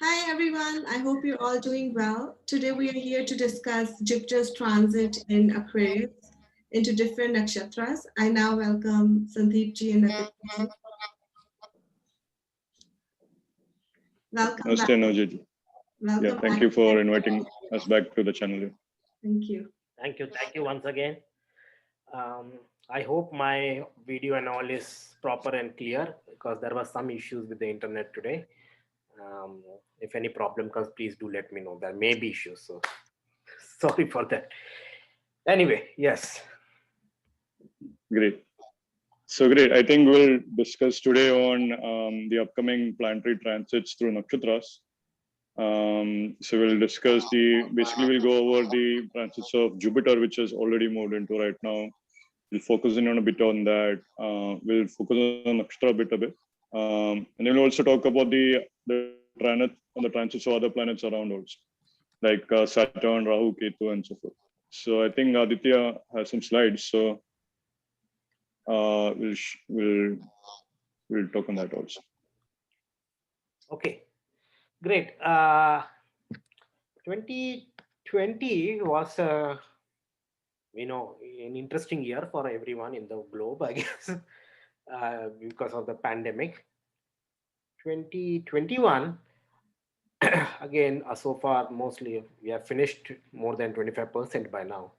Hi everyone, I hope you're all doing well. Today we are here to discuss Jupiter's transit in Aquarius into different nakshatras. I now welcome Santhip ji and Aditya ji. Welcome back. Namaste, Navjit. Yeah, Welcome thank back. you for inviting us back to the channel. Thank you. Thank you once again. Um, I hope my video and all is proper and clear because there was some issues with the internet today. If any problem comes, please do let me know. There may be issues, so sorry for that. Anyway, yes. Great. So great. I think we'll discuss today on the upcoming planetary transits through nakshatras. So we'll discuss basically we'll go over the transits of Jupiter, which has already moved into right now. We'll focus in on a bit on that. We'll focus on nakshatra a bit. And then we'll also talk about the transits of other planets around also, like Saturn, Rahu, Ketu, and so forth. So I think Aditya has some slides. So we'll talk on that also. Okay, great. 2020 was an interesting year for everyone in the globe, I guess, because of the pandemic. 2021 again, so far mostly we have finished more than 25% by now,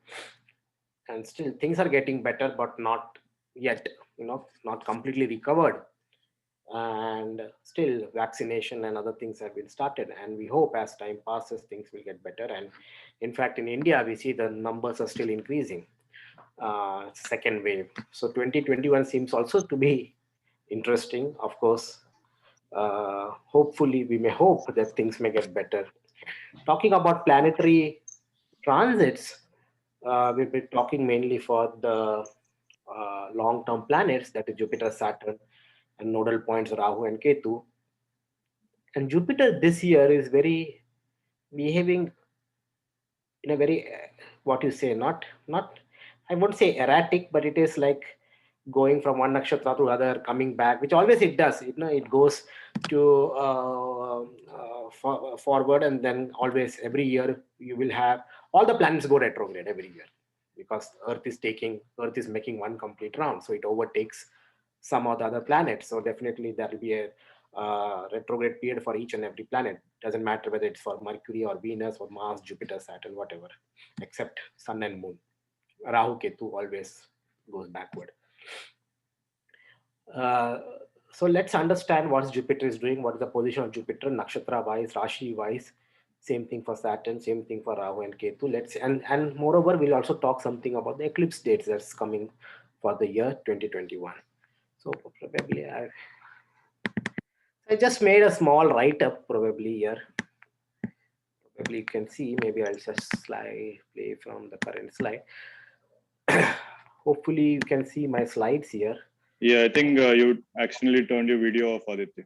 and still things are getting better but not yet, not completely recovered, and still vaccination and other things have been started, and we hope as time passes things will get better. And in fact, in India we see the numbers are still increasing, second wave. So 2021 seems also to be interesting, of course. Hopefully we may hope that things may get better. Talking about planetary transits, we'll be talking mainly for the long-term planets, that is Jupiter, Saturn, and nodal points Rahu and Ketu. And Jupiter this year is very behaving in a very what you say, not I won't say erratic, but it is like going from one nakshatra to other, coming back, which always it does. It goes to forward, and then always every year you will have all the planets go retrograde every year, because Earth is making one complete round, so it overtakes some of the other planets. So definitely there will be a retrograde period for each and every planet. Doesn't matter whether it's for Mercury or Venus or Mars, Jupiter, Saturn, whatever, except Sun and Moon. Rahu Ketu always goes backward. So let's understand what Jupiter is doing, what is the position of Jupiter, nakshatra wise, Rashi wise. Same thing for Saturn, same thing for Rahu and Ketu. And moreover, we'll also talk something about the eclipse dates that's coming for the year 2021. So probably I just made a small write-up probably here. Probably you can see, maybe I'll just play from the current slide. Hopefully you can see my slides here. Yeah, I think you accidentally turned your video off, Aditya.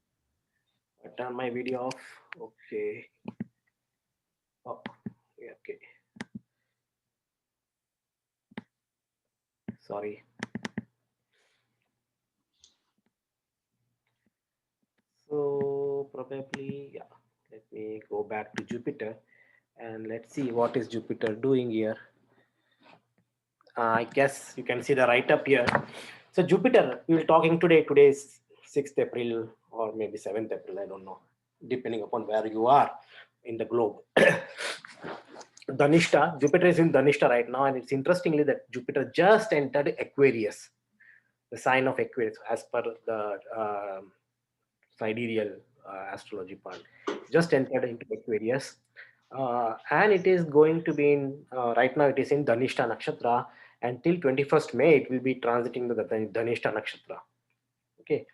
I turn my video off. Okay. Oh, yeah, okay. Sorry. So probably, yeah, let me go back to Jupiter and let's see what is Jupiter doing here. I guess you can see the write-up here. So Jupiter, we will talking today. Today is 6th April or maybe 7th April, I don't know, depending upon where you are in the globe. Dhanishta, Jupiter is in Dhanishta right now, and it's interestingly that Jupiter just entered Aquarius, the sign of Aquarius, as per the sidereal astrology part. Just entered into Aquarius, and it is going to be in right now. It is in Dhanishta Nakshatra. Until 21st May, it will be transiting the Dhanishta Nakshatra. Okay.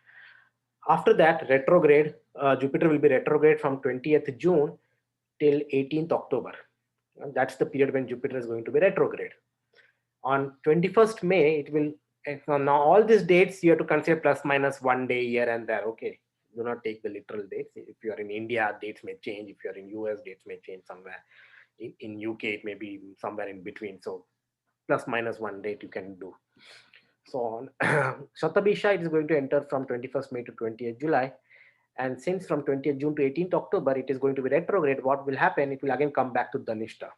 After that, retrograde, Jupiter will be retrograde from 20th June till 18th October. And that's the period when Jupiter is going to be retrograde. On 21st May, it will, now all these dates you have to consider plus minus 1 day here and there. Okay. Do not take the literal dates. If you are in India, dates may change. If you are in US, dates may change somewhere. In UK, it may be somewhere in between. So plus minus 1 date you can do. So on Shatabhisha, it is going to enter from 21st May to 20th July. And since from 20th June to 18th October, it is going to be retrograde, what will happen? It will again come back to Dhanishta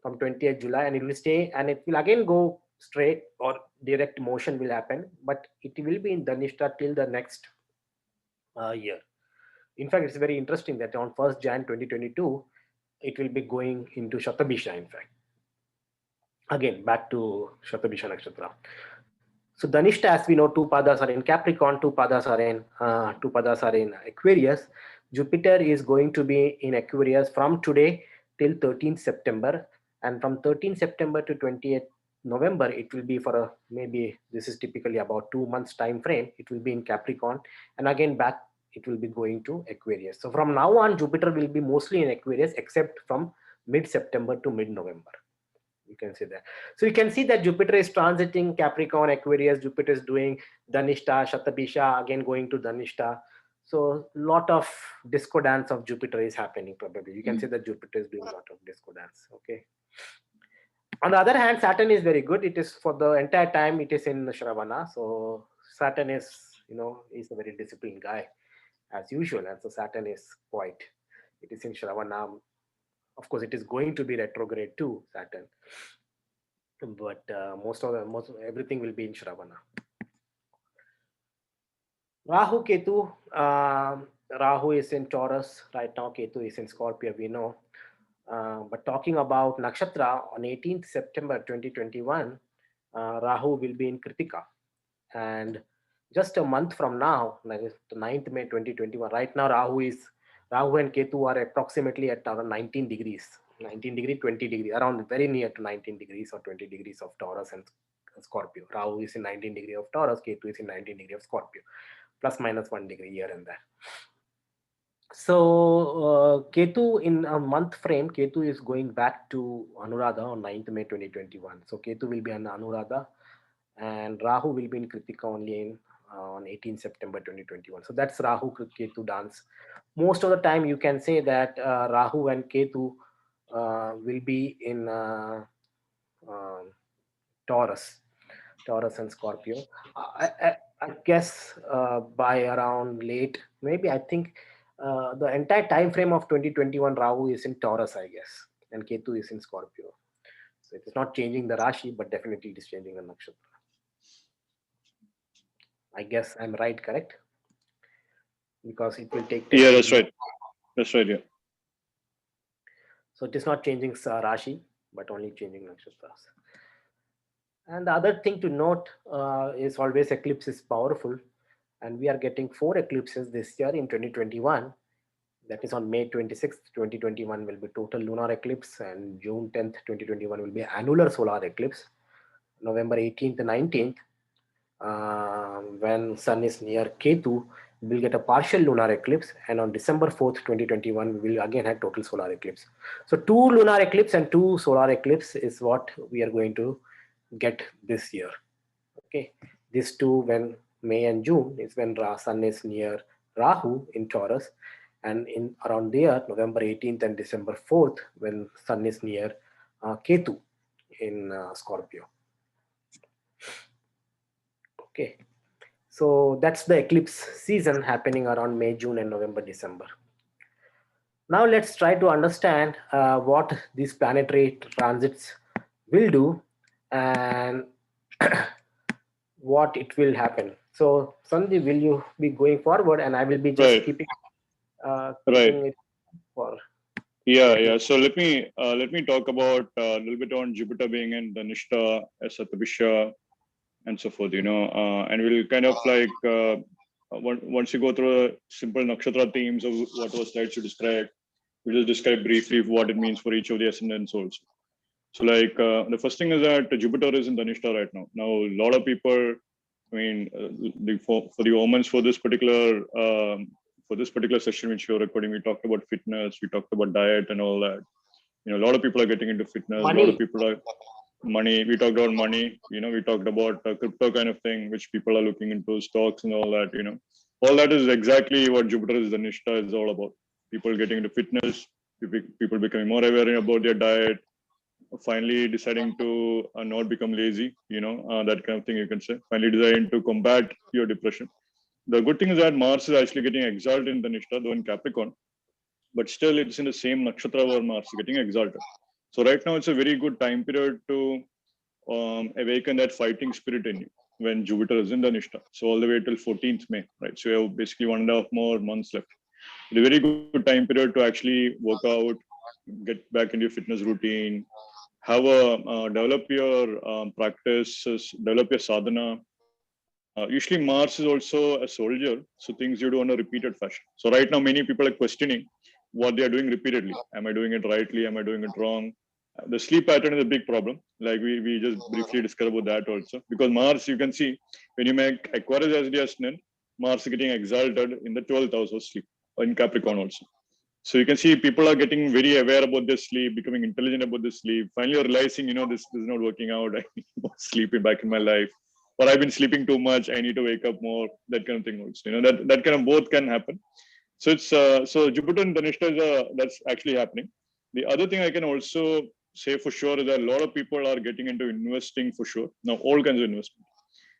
from 20th July, and it will stay, and it will again go straight or direct motion will happen, but it will be in Dhanishta till the next year. In fact, it's very interesting that on 1st Jan 2022, it will be going into Shatabhisha, in fact. Again, back to Shatabhisha Nakshatra. So Dhanishta, as we know, two padas are in Capricorn, two padas are in Aquarius. Jupiter is going to be in Aquarius from today till 13th September, and from 13th September to 20th November, it will be for a, maybe this is typically about 2 months time frame. It will be in Capricorn, and again back it will be going to Aquarius. So from now on, Jupiter will be mostly in Aquarius, except from mid-September to mid-November. You can see that. So you can see that Jupiter is transiting Capricorn, Aquarius. Jupiter is doing Dhanishta, Shatabhisha, again going to Dhanishta. So lot of disco dance of Jupiter is happening probably. You can see that Jupiter is doing a lot of disco dance. Okay. On the other hand, Saturn is very good. It is for the entire time. It is in Shravana. So Saturn is, is a very disciplined guy as usual. And so Saturn is quite. It is in Shravana. Of course, it is going to be retrograde too, Saturn. But most everything will be in Shravana. Rahu Ketu. Rahu is in Taurus right now. Ketu is in Scorpio. We know. But talking about Nakshatra, on 18th September 2021, Rahu will be in Kritika, and just a month from now, like the 9th May 2021. Right now, Rahu and Ketu are approximately at around 19 degrees. 19 degree, 20 degree, around very near to 19 degrees or 20 degrees of Taurus and Scorpio. Rahu is in 19 degree of Taurus, Ketu is in 19 degree of Scorpio, plus minus 1 degree here and there. So Ketu in a month frame, Ketu is going back to Anuradha on 9th May 2021. So Ketu will be on Anuradha, and Rahu will be in Kritika only on 18th September 2021. So that's Rahu Ketu dance. Most of the time you can say that Rahu and Ketu will be in Taurus and Scorpio. I guess by around late, maybe I think the entire time frame of 2021, Rahu is in Taurus, I guess, and Ketu is in Scorpio. So it is not changing the Rashi, but definitely it is changing the Nakshatra. I guess I'm right, correct? Because it will take 10 Yeah, days. that's right. That's right, yeah. So it is not changing Rashi, but only changing Nakshatras. And the other thing to note is always eclipse is powerful. And we are getting 4 eclipses this year in 2021. That is on May 26th, 2021 will be total lunar eclipse, and June 10th, 2021 will be annular solar eclipse. November 18th and 19th, when Sun is near Ketu, we will get a partial lunar eclipse, and on December 4th, 2021, we will again have total solar eclipse. So 2 lunar eclipse and 2 solar eclipse is what we are going to get this year. Okay, these two, when May and June, is when Sun is near Rahu in Taurus, and in around there, November 18th and December 4th, when Sun is near Ketu in Scorpio. Okay, so that's the eclipse season happening around May, June, and November, December. Now let's try to understand what these planetary transits will do and what it will happen. So Sandeep, will you be going forward, and I will be just keeping it for. Yeah. So let me talk about a little bit on Jupiter being in Dhanishta, Shatabhisha, and so forth. And we'll kind of like once you go through a simple nakshatra themes of what was slides to describe, we'll just describe briefly what it means for each of the ascendants also. So like the first thing is that Jupiter is in Dhanishta right now. Now a lot of people, I mean, for the omens for this particular session which you're recording, we talked about fitness, we talked about diet and all that. A lot of people are getting into fitness. Money. A lot of people are money. We talked about money. We talked about crypto kind of thing, which people are looking into, stocks and all that. All that is exactly what Jupiter is Dhanishta is all about. People getting into fitness, people becoming more aware about their diet, finally deciding to not become lazy, that kind of thing you can say. Finally deciding to combat your depression. The good thing is that Mars is actually getting exalted in Dhanishta, though in Capricorn, but still it's in the same nakshatra where Mars is getting exalted. So right now it's a very good time period to awaken that fighting spirit in you when Jupiter is in Dhanishta. So all the way till 14th May, right? So you have basically 1.5 more months left. It's a very good time period to actually work out, get back into your fitness routine, have a develop your practices, develop your sadhana. Usually Mars is also a soldier, so things you do on a repeated fashion. So right now many people are questioning what they are doing repeatedly. Am I doing it rightly? Am I doing it wrong? The sleep pattern is a big problem. Like we just briefly discussed about that also. Because Mars, you can see when you make Aquarius as the ascendant, Mars is getting exalted in the 12th house of sleep, in Capricorn also. So you can see people are getting very aware about their sleep, becoming intelligent about their sleep, finally realizing, this is not working out. I need more sleeping back in my life. Or I've been sleeping too much. I need to wake up more. That kind of thing also. That kind of both can happen. So it's so Jupiter and Dhanishta is that's actually happening. The other thing I can also say for sure is that a lot of people are getting into investing for sure. Now all kinds of investment,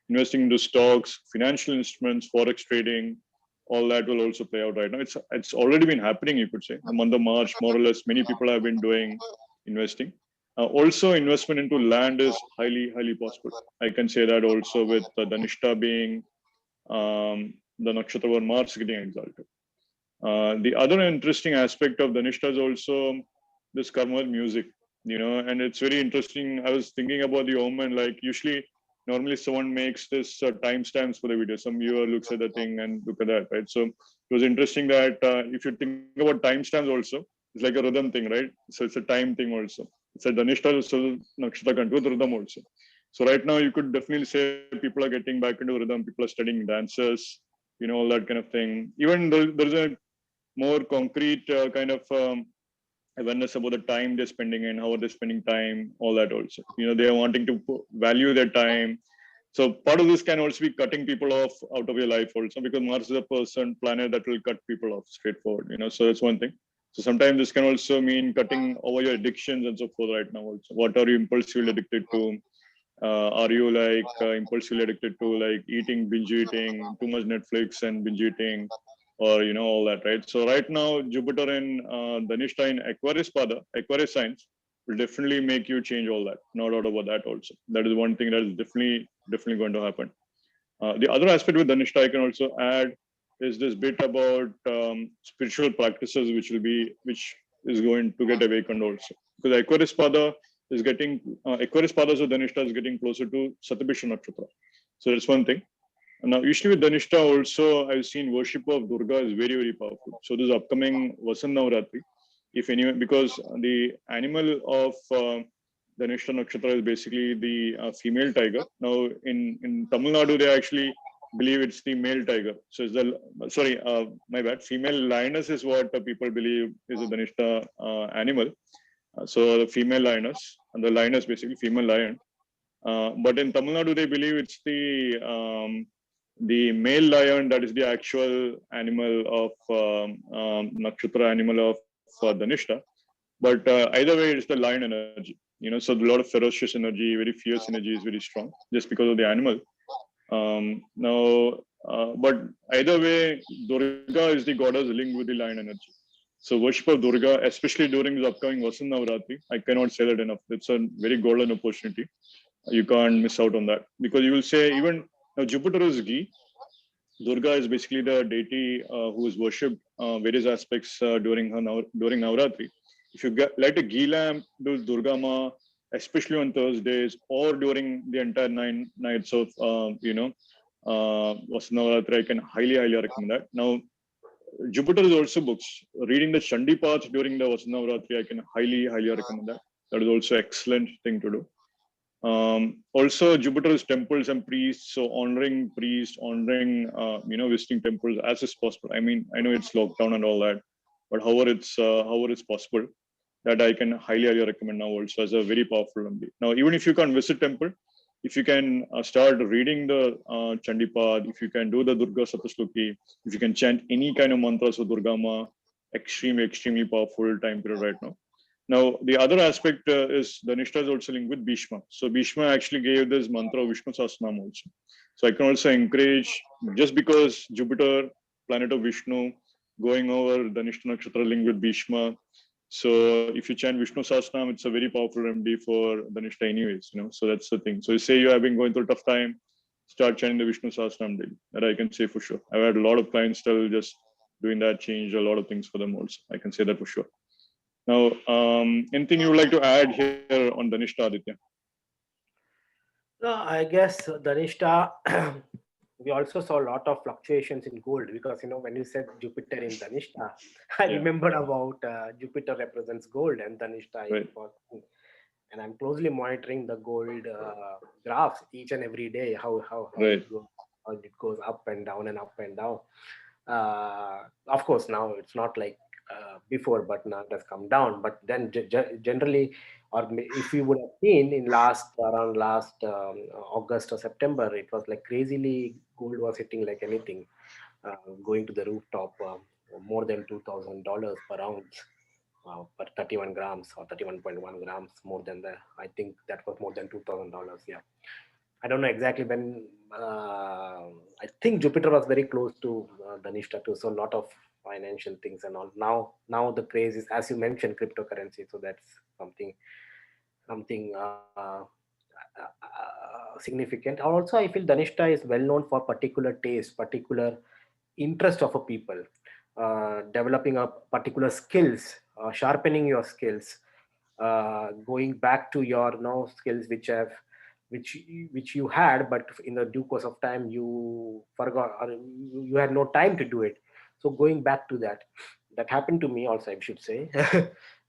investing into stocks, financial instruments, forex trading, all that will also play out right now. It's already been happening, you could say. The month of March, more or less, many people have been doing investing. Also, investment into land is highly possible. I can say that also with Dhanishta being the nakshatra where Mars getting exalted. The other interesting aspect of Dhanishta is also this karma music, and it's very interesting. I was thinking about the omen, like usually, normally someone makes this timestamps for the video. Some viewer looks at the thing and look at that, right? So it was interesting that if you think about timestamps also, it's like a rhythm thing, right? So it's a time thing also. It's a Dhanishta, so nakshatra control with rhythm also. So right now, you could definitely say people are getting back into rhythm. People are studying dances, all that kind of thing. Even there's a more concrete kind of awareness about the time they're spending and how are they spending time, all that also. They are wanting to value their time. So part of this can also be cutting people off out of your life also, because Mars is a planet that will cut people off straightforward. So that's one thing. So sometimes this can also mean cutting over your addictions and so forth right now also. What are you impulsively addicted to? Are you like impulsively addicted to like eating, binge eating, too much Netflix and binge eating, or all that, right? So right now, Jupiter in Dhanishta in Aquarius signs will definitely make you change all that. No doubt about that also. That is one thing that is definitely going to happen. The other aspect with Dhanishta I can also add is this bit about spiritual practices, which is going to get awakened also. Because Aquarius Pada of Dhanishta is getting closer to Shatabhisha Nakshatra. So that's one thing. Now, usually with Dhanishta also, I've seen worship of Durga is very powerful. So this upcoming Vasant Navratri, if anyone, because the animal of Dhanishta Nakshatra is basically the female tiger. Now, in Tamil Nadu, they actually believe it's the male tiger. So it's my bad. Female lioness is what people believe is a Dhanishta animal. So the female lioness, and the lioness basically female lion. But in Tamil Nadu, they believe it's the male lion that is the actual animal of nakshatra animal of Dhanishta. But either way, it's the lion energy. So a lot of ferocious energy, very fierce energy is very strong just because of the animal. But either way, Durga is the goddess linked with the lion energy. So worship of Durga, especially during the upcoming Vasant Navratri, I cannot say that enough. It's a very golden opportunity. You can't miss out on that, because you will say even now Jupiter is ghee. Durga is basically the deity who is worshipped various aspects during Navratri. If you light a ghee lamp to Durga Ma, especially on Thursdays or during the entire 9 nights of Vasant Navratri, I can highly recommend that. Now, Jupiter is also books. Reading the Chandi Path during the Vasant Navratri, I can highly recommend that. That is also excellent thing to do. Also, Jupiter's temples and priests, so honoring priests, honoring visiting temples as is possible. I mean, I know it's lockdown and all that, but however it's possible, that I can highly recommend now also as a very powerful remedy. Now, even if you can't visit temple, if you can start reading the Chandipath, if you can do the Durga Saptashloki, if you can chant any kind of mantras of Durga Ma, extremely powerful time period right now. Now, the other aspect is Dhanishta is also linked with Bhishma. So Bhishma actually gave this mantra of Vishnu Sahasranam also. So I can also encourage, just because Jupiter, planet of Vishnu, going over Dhanishta Nakshatra linked with Bhishma. So if you chant Vishnu Sahasranam, it's a very powerful remedy for Dhanishta anyways, So that's the thing. So you say you have been going through a tough time, start chanting the Vishnu Sahasranam daily. That I can say for sure. I've had a lot of clients still just doing that, changed a lot of things for them also. I can say that for sure. Now, anything you would like to add here on Dhanishta, Aditya? No, I guess Dhanishta, we also saw a lot of fluctuations in gold because, when you said Jupiter in Dhanishta, I Yeah, remembered about Jupiter represents gold and Dhanishta is right, for. And I'm closely monitoring the gold graphs each and every day, how right, it goes up and down and up and down. Of course, now it's not like before, but now it has come down. But then generally, if you would have seen in around last August or September, it was like crazily gold was hitting like anything, going to the rooftop, more than $2,000 per ounce. Per 31 grams or 31.1 grams, more than the, I think that was more than $2,000. Yeah. I don't know exactly when. I think Jupiter was very close to Dhanishta too, so a lot of financial things and all. Now the craze is, as you mentioned, cryptocurrency. So that's something significant. Also, I feel Dhanishta is well known for particular taste, particular interest of a people, developing a particular skills, sharpening your skills, going back to your skills which you had, but in the due course of time you forgot, or you had no time to do it. So going back to that happened to me also, I should say.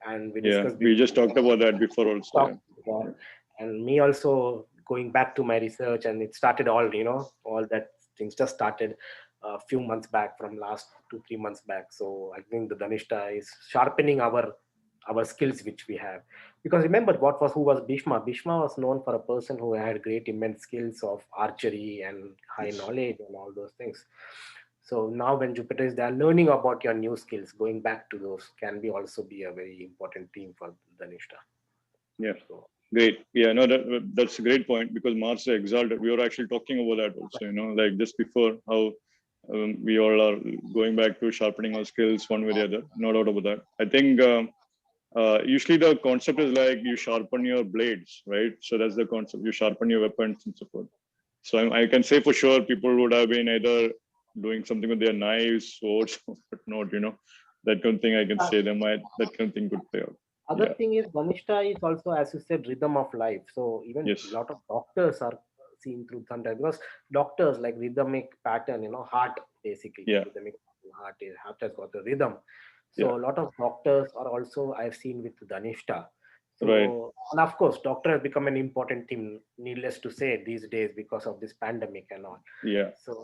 And we yeah. discussed We before. just talked about that before also. Yeah, Yeah. And me also going back to my research, and it started all that things just started a few months back, from last 2-3 months back. So I think the Dhanishta is sharpening our skills which we have, because remember who was Bhishma was known for a person who had great immense skills of archery and high yes, knowledge and all those things. So now when Jupiter is there, learning about your new skills, going back to those can be also be a very important theme for Dhanishta. yeah. So Great. Yeah, no, that's a great point because Mars is exalted. We were actually talking about that also, like just before how we all are going back to sharpening our skills one way or the other. No doubt about that. I think usually the concept is like you sharpen your blades, right? So that's the concept. You sharpen your weapons and so forth. So I can say for sure people would have been either doing something with their knives, swords, or whatnot, that kind of thing. I can say that kind of thing could play out. other Yeah. thing is Dhanishta is also, as you said, rhythm of life. So even a Yes. lot of doctors are seen through sometimes, because doctors like rhythmic pattern, heart basically, Yeah. rhythmic heart has got the rhythm. Yeah. So a lot of doctors are also, I've seen with Dhanishta. Right. So, and of course, doctor has become an important thing, needless to say, these days because of this pandemic and all. Yeah. So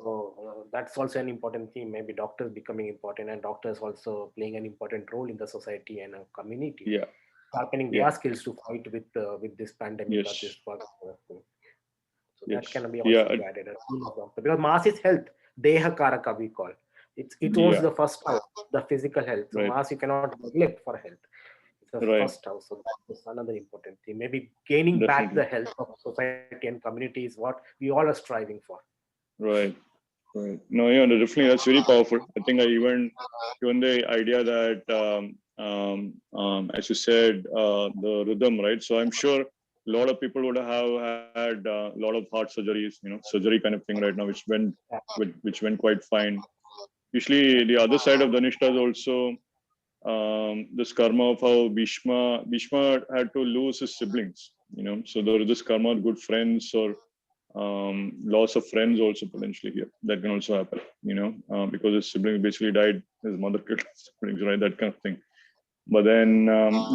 that's also an important theme. Maybe doctors becoming important, and doctors also playing an important role in the society and a community, Yeah. sharpening Yeah. their skills to fight with this pandemic or Yes. this thing. So that Yes. can be Yeah. also be added as theme of doctor, because Mars is health, Deha Karaka we call. It owns Yeah. the first house, the physical health. So Right. Mars you cannot neglect for health. It's the Right. first house. So that is another important thing. Maybe gaining back the Definitely. health of society and community is what we all are striving for. Right. Right. No, yeah, definitely that's very powerful. I think I even the idea that as you said, the rhythm, right? So I'm sure a lot of people would have had a lot of heart surgeries, surgery kind of thing right now, which went quite fine. Usually, the other side of Dhanishta is also this karma of how Bhishma had to lose his siblings. So there is this karma of good friends or loss of friends also potentially here. That can also happen, because his siblings basically died, his mother killed his siblings, right? That kind of thing. But then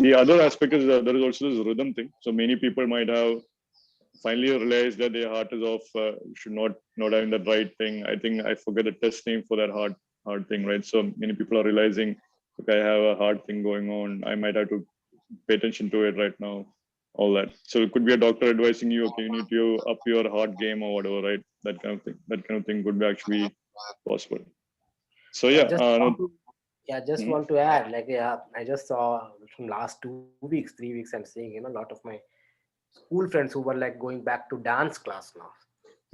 the other aspect is there is also this rhythm thing. So many people might have finally realized that their heart is off, should not having that right thing. I think I forget the test name for that heart thing, right? So many people are realizing, okay, I have a heart thing going on. I might have to pay attention to it right now, all that. So it could be a doctor advising you, okay, you need to up your heart game or whatever, right? That kind of thing could be actually possible. So Yeah, yeah, just no, Yeah, I just Mhm. want to add, like, yeah, I just saw from last 2 weeks, 3 weeks, I'm seeing, a lot of my school friends who were like going back to dance class now.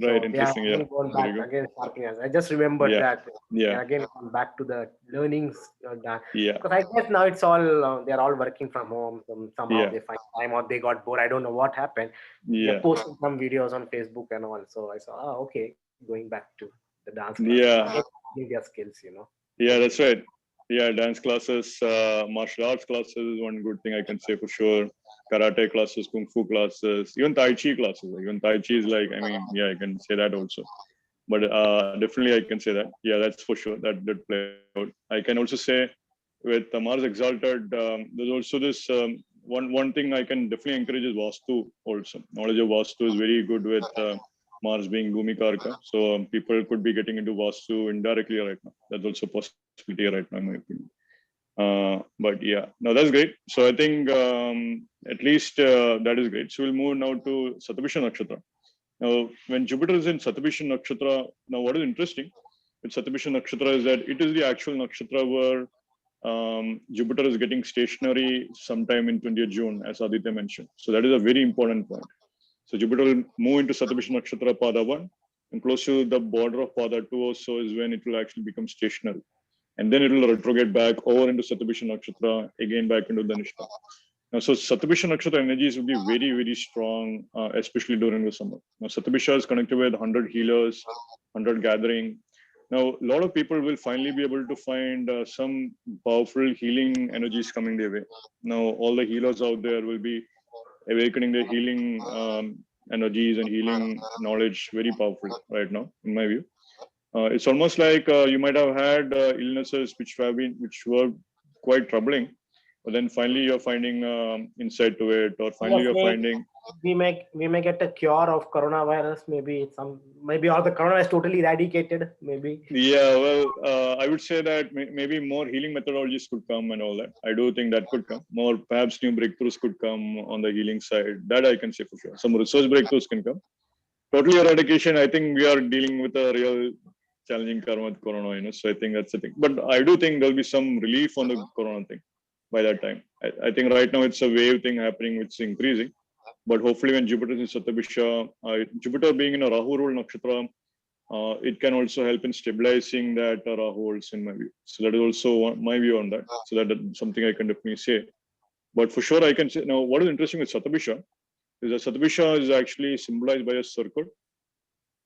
Right. So they are Interesting. Yeah. again going Very back good. again sharpening us. I just remembered Yeah. that they Yeah. are again come back to the learnings dance, Yeah. because I guess now it's all they are all working from home. Somehow Yeah. they find time or they got bored. I don't know what happened. They're Yeah. posting some videos on Facebook and all. So I saw, okay, going back to the dance classes again, Yeah. their skills. Yeah. Very That's good. right. Yeah. Dance classes, martial arts classes is one good thing I can say for sure. Karate classes, kung fu classes, even Tai Chi classes. Even Tai Chi is like, I mean, yeah, I can say that also. But definitely I can say that. Yeah, that's for sure. That did play out. I can also say with Mars Exalted, there's also this one thing I can definitely encourage is Vastu also. Knowledge of Vastu is very good with Mars being Bhumikarka. So people could be getting into Vastu indirectly right now. That's also a possibility right now, in my opinion. But yeah, no, that's great. So I think at least that is great. So we'll move now to Satabhisha Nakshatra. Now, when Jupiter is in Satabhisha Nakshatra, now what is interesting with Satabhisha Nakshatra is that it is the actual nakshatra where Jupiter is getting stationary sometime in 20th June, as Aditya mentioned. So that is a very important point. So Jupiter will move into Satabhisha Nakshatra Pada 1, and close to the border of Pada 2 also is when it will actually become stationary. And then it will retrograde back over into Satabhisha Nakshatra, again back into Dhanishta. Now, so Satabhisha Nakshatra energies will be very, very strong, especially during the summer. Now, Satabhisha is connected with 100 healers, 100 gathering. Now, a lot of people will finally be able to find some powerful healing energies coming their way. Now, all the healers out there will be awakening their healing energies and healing knowledge very powerfully right now, in my view. It's almost like you might have had illnesses which were quite troubling, but then finally you're finding insight to it, or finally Yes, you're finding. we may get a cure of coronavirus. Maybe all the corona is totally eradicated. Maybe. Yeah, well, I would say that maybe more healing methodologies could come and all that. I do think that could come. More, perhaps new breakthroughs could come on the healing side. That I can say for sure. Some research breakthroughs can come. Totally eradication, I think we are dealing with a real challenging karma with corona, So I think that's the thing. But I do think there'll be some relief on the corona thing by that time. I think right now it's a wave thing happening, which is increasing. But hopefully, when Jupiter is in Satabhisha, Jupiter being in a Rahu rule nakshatra, it can also help in stabilizing that Rahu holds in my view. So that is also my view on that. So that's something I can definitely say. But for sure, I can say now what is interesting with Satabhisha is that Satabhisha is actually symbolized by a circle.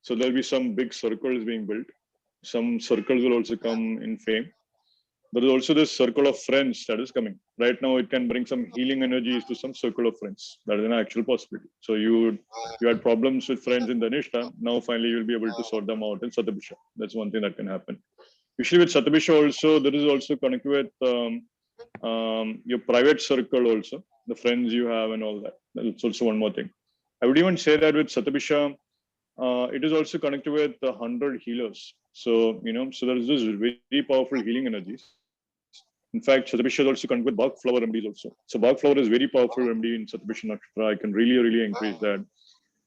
So there'll be some big circles being built. Some circles will also come in fame. There is also this circle of friends that is coming. Right now, it can bring some healing energies to some circle of friends. That is an actual possibility. So you had problems with friends in Dhanishta. Now finally you'll be able to sort them out in Satabhisha. That's one thing that can happen. Usually with Satabhisha also, there is also connected with your private circle also, the friends you have and all that. That's also one more thing. I would even say that with Satabhisha, it is also connected with the 100 healers. So, so there is this very powerful healing energies. In fact, Satabhisha is also connected with Bach flower remedies also. So Bach flower is very powerful remedy in Satabhisha Nakshatra. I can really, really encourage that.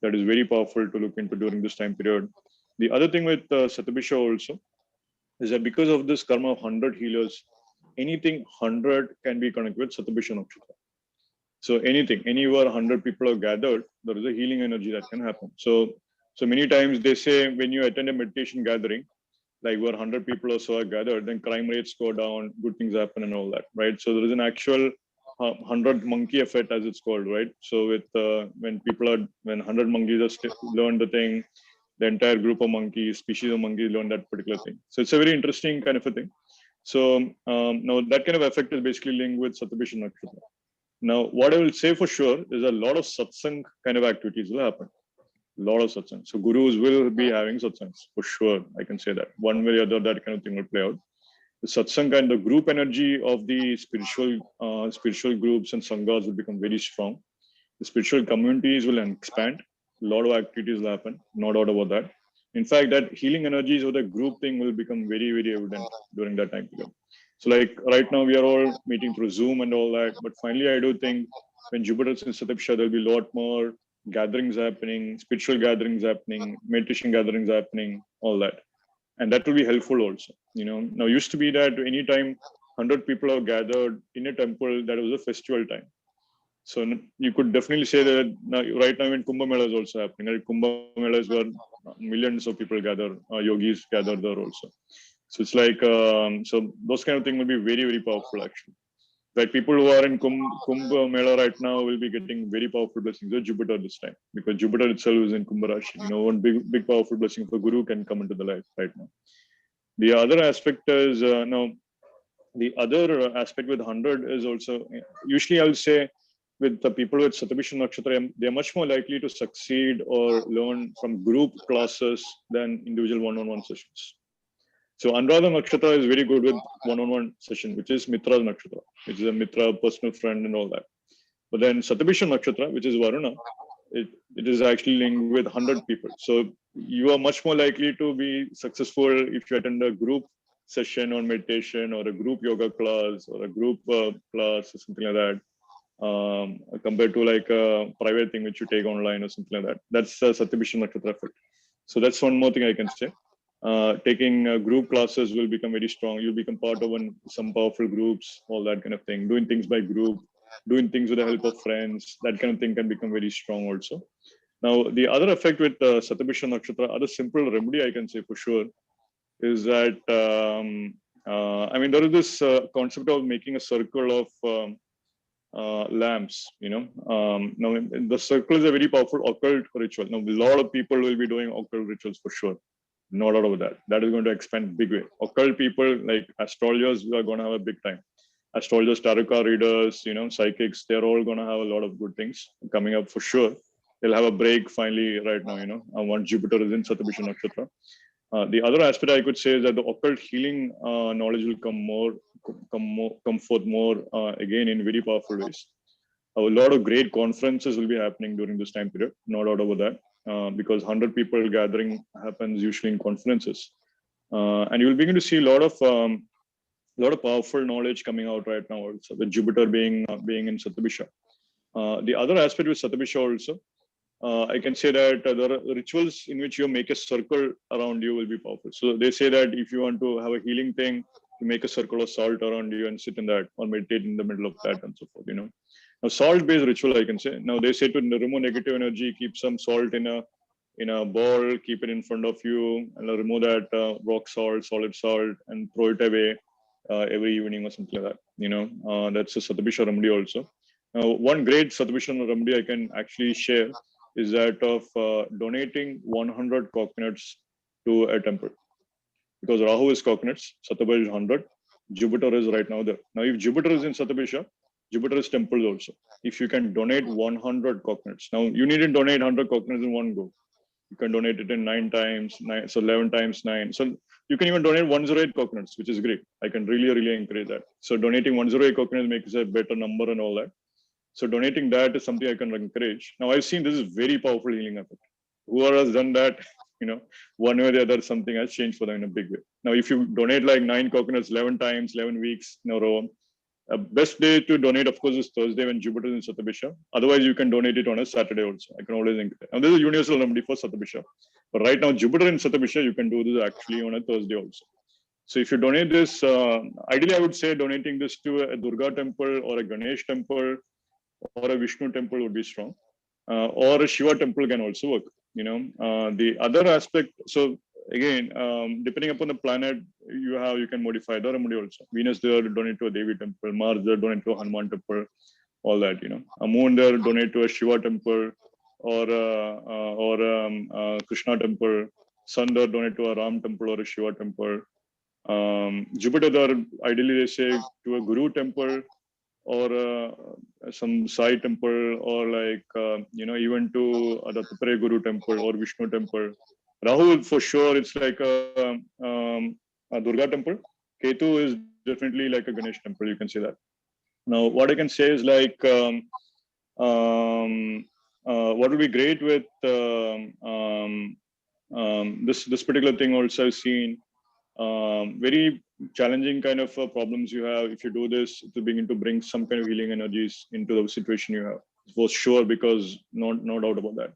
That is very powerful to look into during this time period. The other thing with Satabhisha also is that because of this karma of 100 healers, anything 100 can be connected with Satabhisha Nakshatra. So anything, anywhere 100 people are gathered, there is a healing energy that can happen. So many times they say when you attend a meditation gathering, like where 100 people or so are gathered, then crime rates go down, good things happen and all that, right? So there is an actual 100 monkey effect, as it's called, right? So with when 100 monkeys are learn the thing, the entire group of monkeys, species of monkeys learn that particular thing. So it's a very interesting kind of a thing. So now that kind of effect is basically linked with Satabhisha Nakshatra. Now, what I will say for sure is a lot of satsang kind of activities will happen. A lot of satsang. So gurus will be having satsangs for sure. I can say that one way or other, that kind of thing will play out. The satsang and the group energy of the spiritual groups and sanghas will become very strong. The spiritual communities will expand. A lot of activities will happen. No doubt about that. In fact, that healing energies of the group thing will become very, very evident during that time period. So, like right now, we are all meeting through Zoom and all that. But finally, I do think when Jupiter's in Satabhisha, there'll be a lot more gatherings happening, spiritual gatherings happening, meditation gatherings happening, all that. And that will be helpful also. Now, used to be that anytime 100 people are gathered in a temple, that was a festival time. So you could definitely say that now, right now in Kumbh Mela is also happening. Right? Kumbh Mela is where millions of people gather, yogis gather there also. So it's like, so those kind of things will be very, very powerful actually. Like people who are in Kumbh Mela right now will be getting very powerful blessings of Jupiter this time, because Jupiter itself is in Kumbh Rashi. One big powerful blessing of a guru can come into the life right now. The other aspect is now the other aspect with 100 is also, usually I would say with the people with Shatabhisha Nakshatra, they're much more likely to succeed or learn from group classes than individual one-on-one sessions. So Anuradha Nakshatra is very good with one-on-one session, which is Mitra's Nakshatra, which is a Mitra, personal friend and all that. But then Shatabhisha Nakshatra, which is Varuna, it is actually linked with 100 people. So you are much more likely to be successful if you attend a group session on meditation or a group yoga class or a group class or something like that, compared to like a private thing which you take online or something like that. That's Shatabhisha Nakshatra effect. So that's one more thing I can say. Taking group classes will become very strong. You'll become part of some powerful groups, all that kind of thing. Doing things by group, doing things with the help of friends, that kind of thing can become very strong also. Now, the other effect with Shatabhisha Nakshatra, other simple remedy I can say for sure, is that, I mean, there is this concept of making a circle of lamps, now the circle is a very powerful occult ritual. Now, a lot of people will be doing occult rituals for sure. No doubt about that. That is going to expand big way. Occult people like astrologers are going to have a big time. Astrologers, tarot card readers, psychics, they're all going to have a lot of good things coming up for sure. They'll have a break finally right now, once Jupiter is in Shatabhisha Nakshatra. The other aspect I could say is that the occult healing knowledge will come forth more again in very powerful ways. A lot of great conferences will be happening during this time period, no doubt about that, because 100 people gathering happens usually in conferences, and you will begin to see a lot of powerful knowledge coming out right now. Also, with Jupiter being in Shatabhisha. The other aspect with Shatabhisha also, I can say that there are rituals in which you make a circle around you will be powerful. So they say that if you want to have a healing thing, you make a circle of salt around you and sit in that or meditate in the middle of that and so forth. Now, salt-based ritual, I can say. Now they say to remove negative energy, keep some salt in a bowl, keep it in front of you, and remove that rock salt, solid salt, and throw it away every evening or something like that. That's a Shatabhisha remedy also. Now, one great Shatabhisha remedy I can actually share is that of donating 100 coconuts to a temple. Because Rahu is coconuts, Shatabhisha is 100, Jupiter is right now there. Now, if Jupiter is in Shatabhisha, Jupiter is temples also. If you can donate 100 coconuts. Now, you needn't donate 100 coconuts in one go. You can donate it in 9 times, so 11 times 9. So you can even donate 108 coconuts, which is great. I can really encourage that. So donating 108 coconuts makes a better number and all that. So donating that is something I can encourage. Now, I've seen this is very powerful healing effect. Whoever has done that, one way or the other, something has changed for them in a big way. Now, if you donate like 9 coconuts 11 times, 11 weeks in a row, best day to donate, of course, is Thursday when Jupiter is in Shatabhisha. Otherwise, you can donate it on a Saturday also. I can always encourage. Now, this is a universal remedy for Shatabhisha. But right now, Jupiter in Shatabhisha, you can do this actually on a Thursday also. So if you donate this, ideally, I would say donating this to a Durga temple or a Ganesh temple or a Vishnu temple would be strong, or a Shiva temple can also work. The other aspect. So again, depending upon the planet you can modify the remedy also. Venus there donate to a Devi temple, Mars there donate to a Hanuman temple, all that. A moon there donate to a Shiva temple or Krishna temple. Sun there donate to a Ram temple or a Shiva temple. Jupiter there ideally they say to a Guru temple or some Sai temple, or like even to Dattatraya Guru temple or Vishnu temple. Rahu for sure it's like a Durga temple. Ketu is definitely like a Ganesh temple. You can say that. Now, what I can say is like what would be great with this particular thing also I've seen. Very challenging kind of problems you have if you do this to begin to bring some kind of healing energies into the situation you have, for sure, because no doubt about that.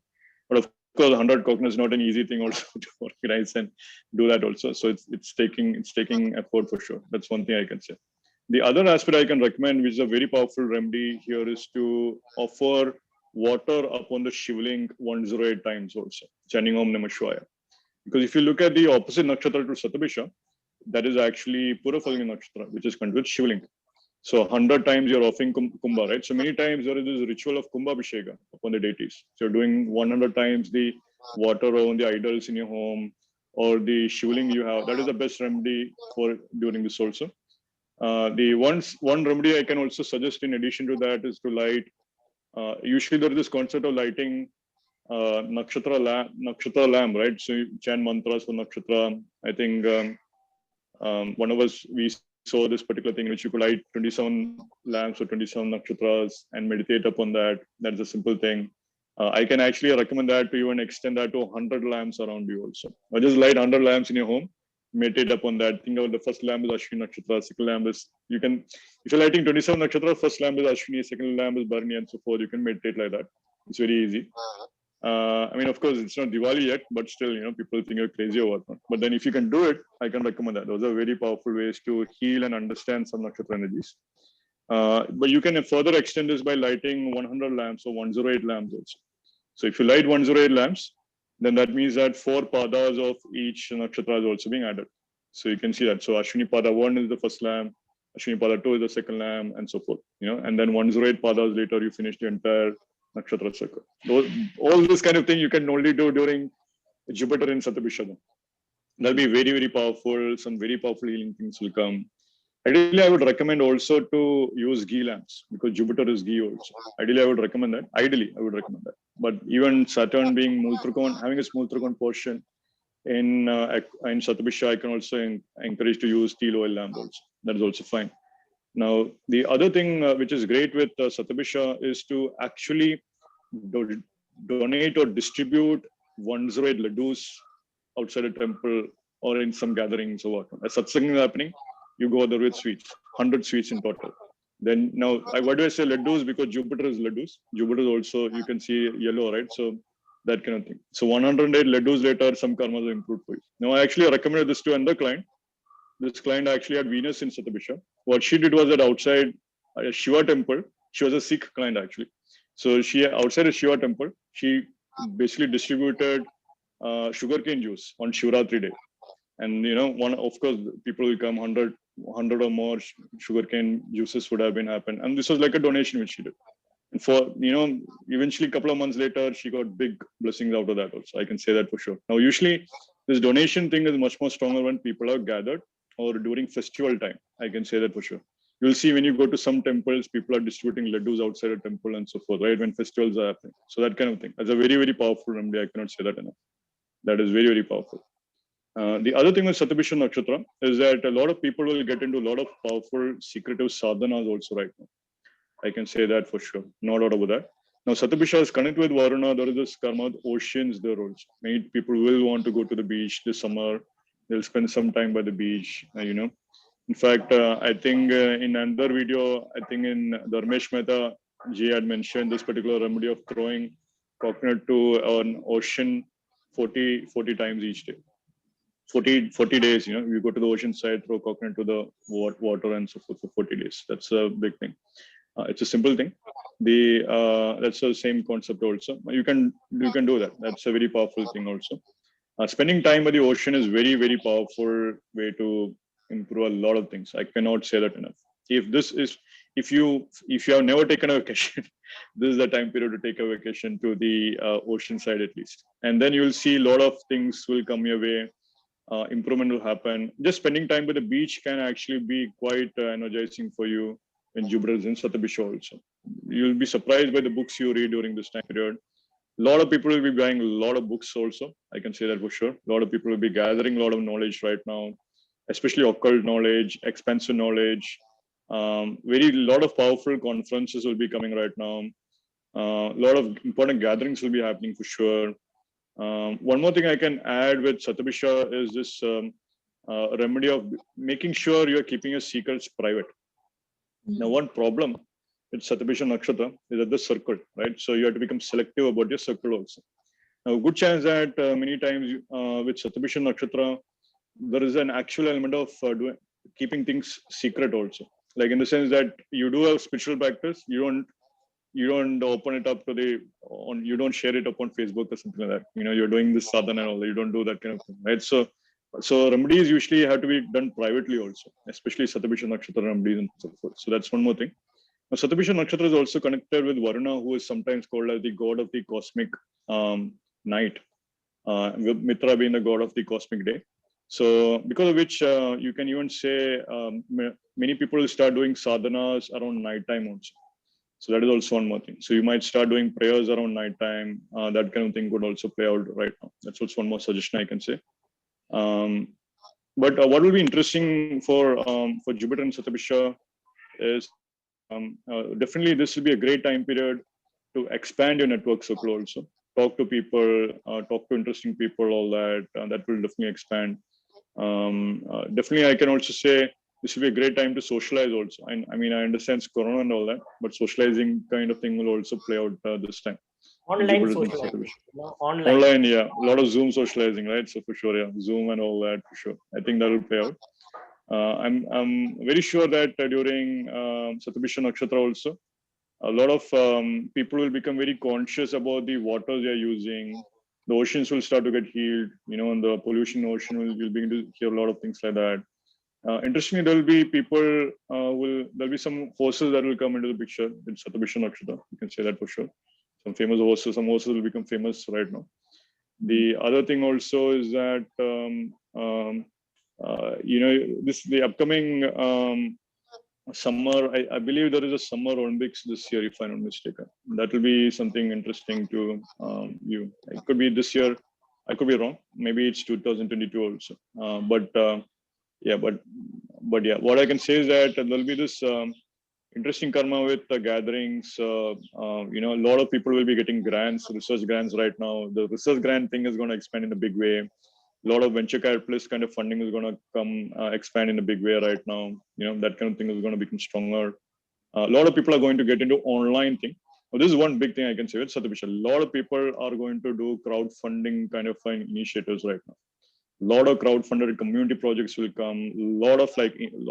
But of course 100 coconuts is not an easy thing also to organize and do that also, so it's taking effort for sure. That's one thing I can say. The other aspect I can recommend, which is a very powerful remedy here, is to offer water upon the Shivling 108 times also, chanting Om Namah Shivaya. Because if you look at the opposite nakshatra to Shatabhisha, that is actually Pura Phalguni Nakshatra, which is connected with Shivling. So 100 times you're offering Kumbha, right? So many times there is this ritual of Kumbha Abhisheka upon the deities. So you're doing 100 times the water on the idols in your home or the Shivling you have. That is the best remedy for during this also. The one remedy I can also suggest in addition to that is to light. Usually there is this concept of lighting nakshatra lamp, right? So you chant mantras for nakshatra. I think one of us, we saw this particular thing in which you could light 27 lamps or 27 nakshatras and meditate upon that. That's a simple thing. I can actually recommend that to you and extend that to 100 lamps around you also. Or just light 100 lamps in your home, meditate upon that. Think about the first lamp is Ashwini Nakshatra, second lamp is, you can, if you're lighting 27 Nakshatra, first lamp is Ashwini, second lamp is Bharani and so forth. You can meditate like that. It's very easy. I mean, of course, it's not Diwali yet, but still, people think you're crazy or whatnot. But then if you can do it, I can recommend that. Those are very powerful ways to heal and understand some nakshatra energies. But you can further extend this by lighting 100 lamps or 108 lamps also. So if you light 108 lamps, then that means that 4 padas of each nakshatra is also being added. So you can see that. So Ashwini Pada 1 is the first lamp, Ashwini Pada 2 is the second lamp, and so forth. And then 108 padas later, you finish the entire nakshatra circle. All this kind of thing you can only do during Jupiter in Shatabhisha. That'll be very, very powerful. Some very powerful healing things will come. Ideally, I would recommend also to use ghee lamps because Jupiter is ghee also. Ideally, I would recommend that. But even Saturn being Multrikon, having a Multrikon portion in Shatabhisha, I can also encourage to use steel oil lamp also. That is also fine. Now, the other thing which is great with Shatabhisha is to actually donate or distribute 108 laddus outside a temple or in some gatherings or what. As satsang is happening, you go there with sweets, 100 sweets in total. Then now, why do I say laddus? Because Jupiter is laddus. Jupiter is also, you can see yellow, right? So that kind of thing. So 108 laddus later, some karmas are improved for you. Now, I actually recommended this to another client. This client actually had Venus in Shatabhisha. What she did was that outside a Shiva temple, she was a Sikh client actually. So she, outside a Shiva temple, she basically distributed sugarcane juice on Shivratri day. And one, of course, people will come 100 or more sugarcane juices would have been happened. And this was like a donation which she did. And for, eventually a couple of months later, she got big blessings out of that also. I can say that for sure. Now, usually this donation thing is much more stronger when people are gathered or during festival time. I can say that for sure. You'll see when you go to some temples, people are distributing laddus outside a temple and so forth, right? When festivals are happening. So that kind of thing. That's a very, very powerful remedy. I cannot say that enough. That is very, very powerful. The other thing with Shatabhisha Nakshatra is that a lot of people will get into a lot of powerful secretive sadhanas also right now. I can say that for sure. No doubt about that. Now, Shatabhisha is connected with Varuna. There is this karma of oceans there also. Many people will want to go to the beach this summer. They'll spend some time by the beach, In fact, I think in another video, I think in Dharmesh Mehta, Ji had mentioned this particular remedy of throwing coconut to an ocean 40 times each day. 40 days, you go to the ocean side, throw coconut to the water and so forth for 40 days. That's a big thing. It's a simple thing. That's the same concept also. You can do that. That's a very powerful thing also. Spending time by the ocean is very, very powerful way to improve a lot of things. I cannot say that enough. If you have never taken a vacation, this is the time period to take a vacation to the ocean side at least. And then you'll see a lot of things will come your way. Improvement will happen. Just spending time by the beach can actually be quite energizing for you when Jupiter is in Shatabhisha also. You'll be surprised by the books you read during this time period. A lot of people will be buying a lot of books also. I can say that for sure. A lot of people will be gathering a lot of knowledge right now, especially occult knowledge, expansive knowledge. Lot of powerful conferences will be coming right now. A lot of important gatherings will be happening for sure. One more thing I can add with Shatabhisha is this remedy of making sure you're keeping your secrets private. Now, one problem with Shatabhisha Nakshatra is at the circle, right? So you have to become selective about your circle also. Now, good chance that many times with Shatabhisha Nakshatra, there is an actual element of keeping things secret also. like in the sense that you do a spiritual practice, you don't open it up to you don't share it up on Facebook or something like that. You're doing this sadhana and all that. You don't do that kind of thing, right? So remedies usually have to be done privately also, especially Shatabhisha Nakshatra remedies and so forth. So that's one more thing. Now, Shatabhisha Nakshatra is also connected with Varuna, who is sometimes called as the god of the cosmic night, with Mitra being the god of the cosmic day. So because of which you can even say many people will start doing sadhanas around night time also. So that is also one more thing. So you might start doing prayers around night time. That kind of thing could also play out right now. That's also one more suggestion I can say. But what will be interesting for Jupiter and Shatabhisha is definitely this will be a great time period to expand your network circle also. Talk to people, talk to interesting people, all that. That will definitely expand. Definitely, I can also say this will be a great time to socialize also. I mean, I understand it's Corona and all that, but socializing kind of thing will also play out this time. Online socializing. Online, yeah. A lot of Zoom socializing, right? So for sure, yeah. Zoom and all that, for sure. I think that will play out. I'm very sure that during Shatabhisha Nakshatra also, a lot of people will become very conscious about the waters they are using. The oceans will start to get healed, and the pollution ocean will begin to hear a lot of things like that. Interestingly, there'll be some horses that will come into the picture in Shatabhisha Nakshatra. You can say that for sure. Some horses will become famous right now. The other thing also is that, the upcoming summer, I believe there is a summer Olympics this year, if I'm not mistaken. That will be something interesting to you. It could be this year. I could be wrong. Maybe it's 2022 also. But yeah, what I can say is that there'll be this interesting karma with the gatherings. A lot of people will be getting grants, research grants right now. The research grant thing is going to expand in a big way. A lot of venture capitalist kind of funding is going to come expand in a big way right now. That kind of thing is going to become stronger. A lot of people are going to get into online thing. Well, this is one big thing I can say with Shatabhisha. A lot of people are going to do crowdfunding kind of initiatives right now. A lot of crowdfunded community projects will come. A lot of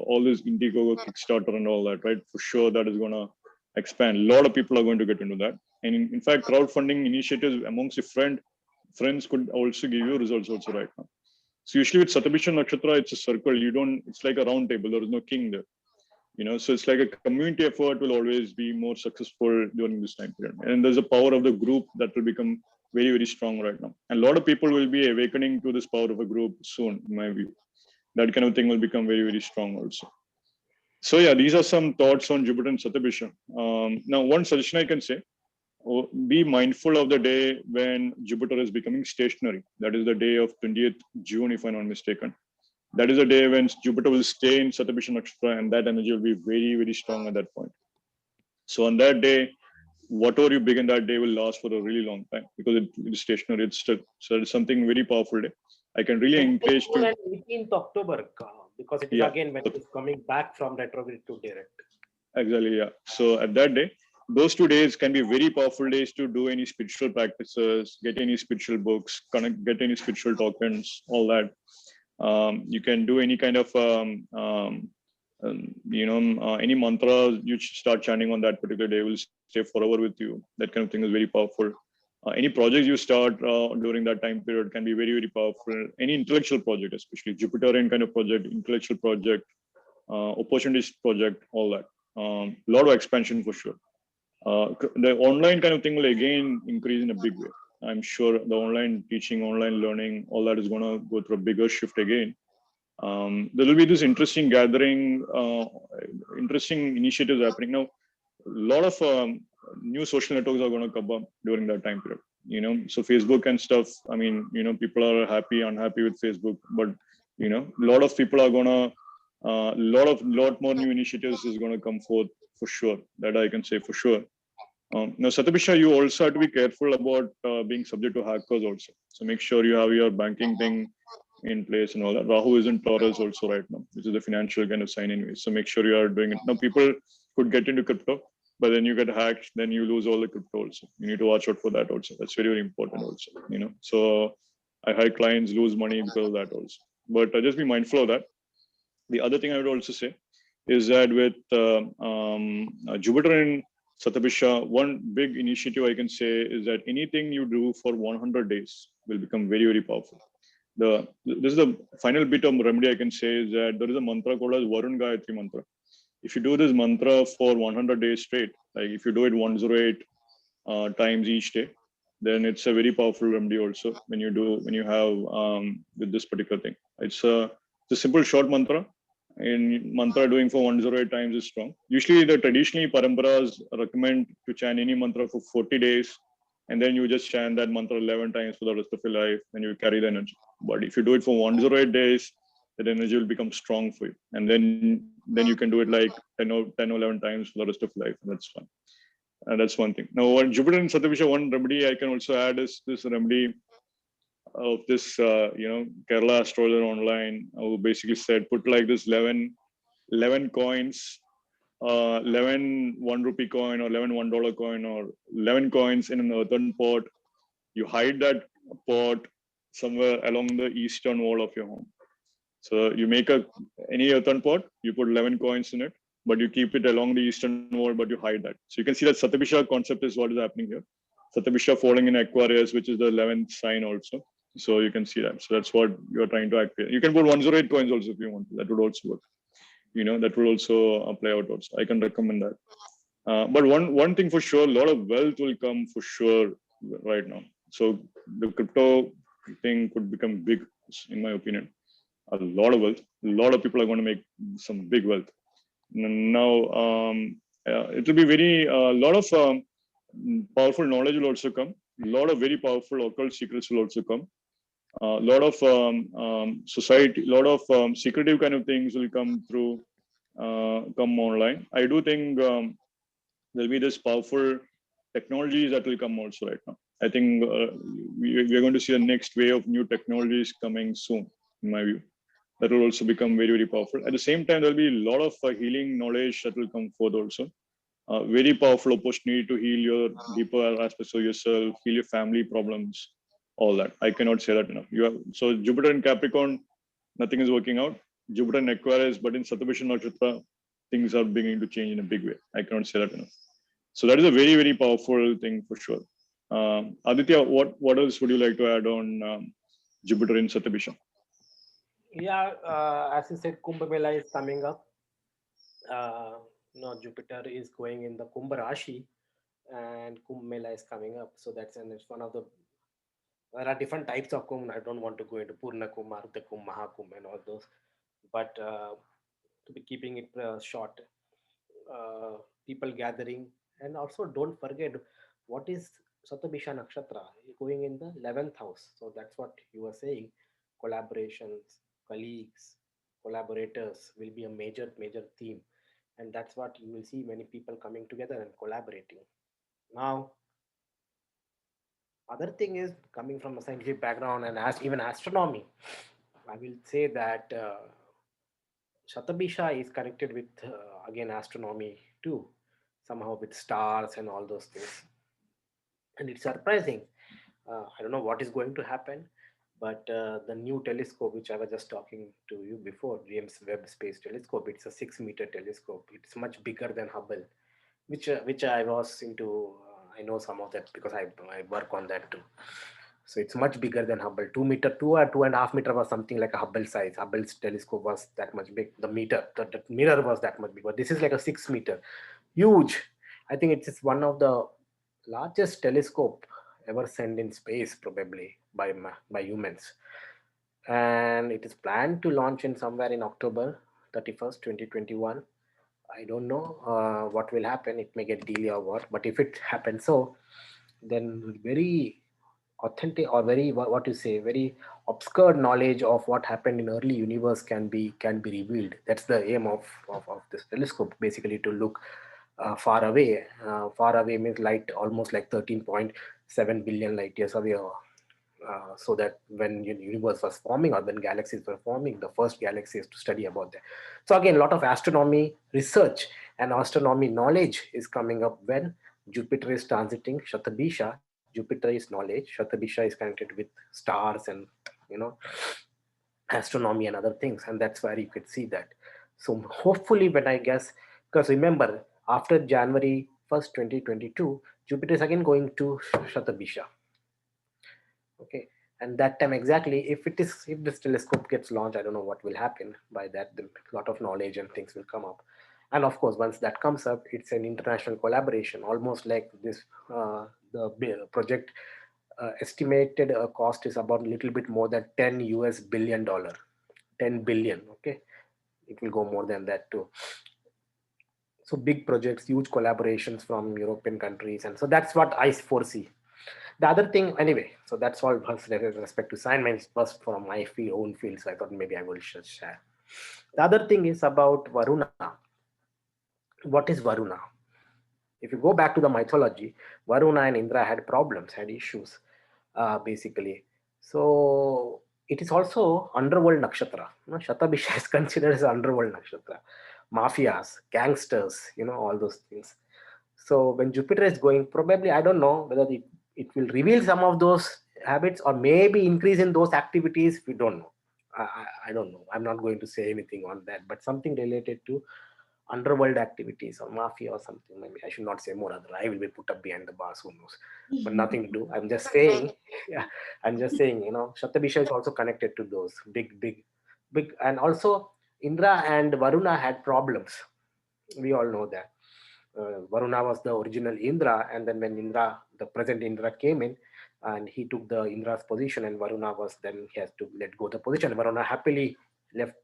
all this Indiegogo, Kickstarter, and all that, right? For sure, that is going to expand. A lot of people are going to get into that. And in fact, crowdfunding initiatives amongst your friends could also give you results also right now. So usually with Shatabhisha Nakshatra, it's a circle. It's like a round table. There is no king there. So it's like a community effort will always be more successful during this time period. And there's a power of the group that will become very, very strong right now. And a lot of people will be awakening to this power of a group soon, in my view. That kind of thing will become very, very strong also. So yeah, these are some thoughts on Jupiter and Shatabhisha. Now, one suggestion I can say, be mindful of the day when Jupiter is becoming stationary. That is the day of 20th June, if I'm not mistaken. That is a day when Jupiter will stay in Shatabhisha Nakshatra, and that energy will be very, very strong at that point. So on that day, whatever you begin that day will last for a really long time because it is stationary. So it's something very powerful day. I can really encourage to 18th October because it is again when it is coming back from retrograde to direct. Exactly, yeah. So at that day, those 2 days can be very powerful days to do any spiritual practices, get any spiritual books, get any spiritual tokens, all that. You can do any kind of any mantra you start chanting on that particular day will stay forever with you. That kind of thing is very powerful. Any projects you start during that time period can be very, very powerful. Any intellectual project, especially Jupiterian kind of project, intellectual project, opportunities project, all that. A lot of expansion for sure. The online kind of thing will again increase in a big way. I'm sure the online teaching, online learning, all that is going to go through a bigger shift again. There will be this interesting gathering, interesting initiatives happening. Now, a lot of new social networks are going to come up during that time period. So Facebook and stuff, I mean, people are happy, unhappy with Facebook, but, a lot of people are going to, lot more new initiatives is going to come forth for sure. That I can say for sure. Now, Shatabhisha, you also have to be careful about being subject to hackers also. So make sure you have your banking thing in place and all that. Rahu is in Taurus also right now, which is a financial kind of sign anyway. So make sure you are doing it. Now, people could get into crypto, but then you get hacked, then you lose all the crypto also. You need to watch out for that also. That's very, very important also, So I had clients lose money because of that also. But just be mindful of that. The other thing I would also say is that with Jupiter in Shatabhisha, one big initiative I can say is that anything you do for 100 days will become very, very powerful. This is the final bit of remedy I can say is that there is a mantra called as Varun Gayatri mantra. If you do this mantra for 100 days straight, like if you do it 108 times each day, then it's a very powerful remedy also when you have with this particular thing. It's a simple short mantra, and mantra doing for 108 times is strong. Usually the traditionally paramparas recommend to chant any mantra for 40 days, and then you just chant that mantra 11 times for the rest of your life and you carry the energy. But if you do it for 108 days, that energy will become strong for you. And then you can do it like 10 or 11 times for the rest of your life. And that's fun. And that's one thing. Now, on Jupiter and Satyabhisha, one remedy I can also add is this remedy of this, Kerala astrologer online who basically said, put like this 11 coins, 11 1 rupee coin or 11 $1 coin or 11 coins in an earthen pot. You hide that pot somewhere along the eastern wall of your home. So you make any earthen pot, you put 11 coins in it, but you keep it along the eastern wall, but you hide that. So you can see that Satyabhisha concept is what is happening here. Satyabhisha falling in Aquarius, which is the 11th sign also. So you can see that. So that's what you're trying to activate. You can put 108 coins also if you want to. That would also work. That will also play out also. I can recommend that. But one thing for sure, a lot of wealth will come for sure right now. So the crypto thing could become big, in my opinion. A lot of wealth. A lot of people are going to make some big wealth. Now, it will be very a lot of powerful knowledge will also come. A lot of very powerful occult secrets will also come. A lot of society, a lot of secretive kind of things will come through, come online. I do think there'll be this powerful technologies that will come also right now. I think we're going to see the next wave of new technologies coming soon, in my view. That will also become very, very powerful. At the same time, there'll be a lot of healing knowledge that will come forth also. Very powerful opportunity to heal your deeper aspects of yourself, heal your family problems, all that. I cannot say that enough. So Jupiter in Capricorn, nothing is working out. Jupiter in Aquarius, but in Satabhisha Nakshatra, things are beginning to change in a big way. I cannot say that enough. So that is a very, very powerful thing for sure. Aditya, what else would you like to add on Jupiter in Satabhisha? Yeah, as you said, Kumbh Mela is coming up. Jupiter is going in the Kumbh Rashi, and Kumbh Mela is coming up. So it's one of the. There are different types of Kumbh. I don't want to go into Purna Kumbh, Ardha Kumbh, Maha Kumbh, and all those. But to be keeping it short, people gathering, and also don't forget what is Shatabhisha Nakshatra going in the 11th house. So that's what you were saying. Collaborations, colleagues, collaborators will be a major theme, and that's what you will see many people coming together and collaborating. Now, other thing is coming from a scientific background and even astronomy. I will say that Shatabhisha is connected with again astronomy too, somehow with stars and all those things. And it's surprising. I don't know what is going to happen, but the new telescope, which I was just talking to you before, James Webb Space Telescope, it's a 6-meter telescope. It's much bigger than Hubble, which I was into. I know some of that because I work on that too. So it's much bigger than Hubble. 2 meter, 2.5 meter was something like a Hubble size. Hubble's telescope was that much big. The mirror was that much big. But this is like a 6 meter, huge. I think it's one of the largest telescope ever sent in space, probably by humans. And it is planned to launch in somewhere in October 31st, 2021. I don't know what will happen. It may get delayed or what. But if it happens so, then very authentic or very what you say very obscure knowledge of what happened in early universe can be revealed. That's the aim of this telescope, basically to look far away. Far away means light, almost like 13.7 billion light years away, so that when universe was forming or when galaxies were forming, the first galaxies to study about that. So again, a lot of astronomy research and astronomy knowledge is coming up when Jupiter is transiting Shatabhisha. Jupiter is knowledge, Shatabhisha is connected with stars and you know astronomy and other things, and that's where you could see that. So hopefully, when I guess, because remember, after January 1st, 2022, Jupiter is again going to Shatabhisha. Okay, and that time exactly, if this telescope gets launched, I don't know what will happen by that. A lot of knowledge and things will come up, and of course, once that comes up, it's an international collaboration, almost like this. The project estimated cost is about a little bit more than 10 US billion dollar, 10 billion. Okay, it will go more than that too. So big projects, huge collaborations from European countries, and so that's what I foresee. The other thing, anyway, so that's all with respect to assignments, first from my own field. So I thought maybe I will just share. The other thing is about Varuna. What is Varuna? If you go back to the mythology, Varuna and Indra had problems, had issues, basically. So it is also underworld nakshatra. Shatabhisha is considered as underworld nakshatra. Mafias, gangsters, all those things. So when Jupiter is going, probably I don't know whether it will reveal some of those habits or maybe increase in those activities. We don't know. I don't know. I'm not going to say anything on that, but something related to underworld activities or mafia or something. Maybe I should not say more. Other, I will be put up behind the bars. Who knows? But nothing to do. I'm just saying. Yeah, I'm just saying. Shatabhisha is also connected to those big, and also Indra and Varuna had problems. We all know that. Varuna was the original Indra, and then when the present Indra came in, and he took the Indra's position, and Varuna was then he has to let go the position. Varuna happily left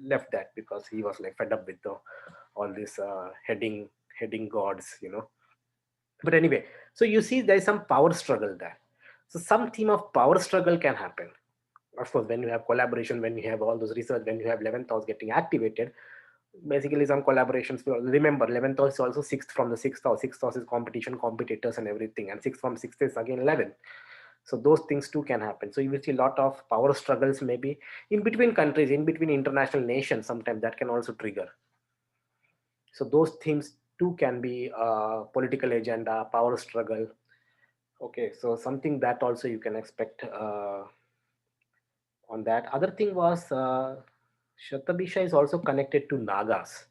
left that because he was like fed up with all this heading gods. But anyway, so you see, there is some power struggle there. So some theme of power struggle can happen. Of course, when you have collaboration, when you have all those research, when you have 11th house getting activated, basically some collaborations. Remember, 11th house is also sixth from the sixth house. Sixth house is competition, competitors, and everything, and sixth from sixth is again 11. So those things too can happen. So you will see a lot of power struggles, maybe in between countries, in between international nations. Sometimes that can also trigger. So those themes too can be political agenda, power struggle. Okay, so something that also you can expect on that. Other thing was Shatabhisha is also connected to Nagas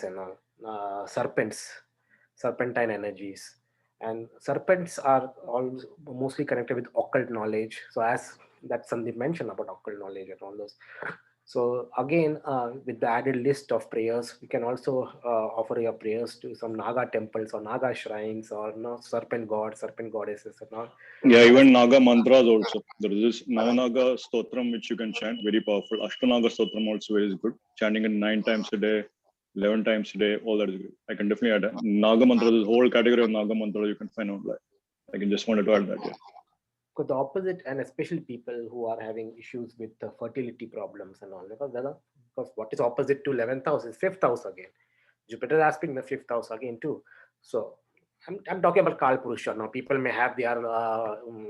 and serpents, serpentine energies. And serpents are all mostly connected with occult knowledge. So as that Sandeep mentioned about occult knowledge and all those. So again, with the added list of prayers, we can also offer your prayers to some Naga temples or Naga shrines or serpent gods, serpent goddesses and all. Yeah, even Naga mantras also. There is this Navanaga Stotram which you can chant, very powerful. Ashtanaga Stotram also is good. Chanting it 9 times a day, 11 times a day, all that is good. I can definitely add that. Naga mantras, this whole category of Naga mantras you can find online. I can just wanted to add that, yeah. Because the opposite, and especially people who are having issues with fertility problems and all, because what is opposite to 11th house is 5th house again. Jupiter aspect the 5th house again too. So I'm talking about Kal Purusha. Now people may have their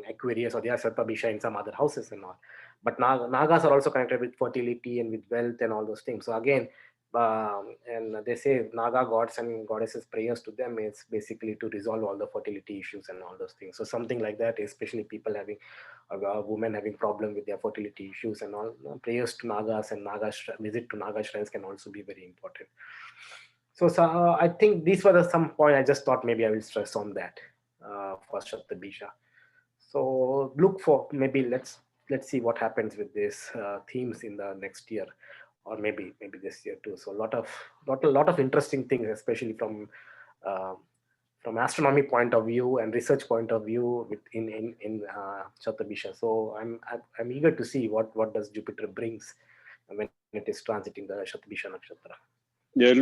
Aquarius or their Satabhisha in some other houses and all, but Nagas are also connected with fertility and with wealth and all those things. So again, and they say Naga gods and goddesses prayers to them is basically to resolve all the fertility issues and all those things. So something like that, especially people having women having problem with their fertility issues and all, prayers to Nagas and visit to Naga shrines can also be very important. So I think these were some point I just thought maybe I will stress on that for Shatabhisha. So look for, maybe let's see what happens with these themes in the next year, or maybe this year too. So a lot of interesting things, especially uh, from astronomy point of view and research point of view in Shatabhisha. So I'm eager to see what does Jupiter brings when it is transiting the Shatabhisha Nakshatra. Yeah,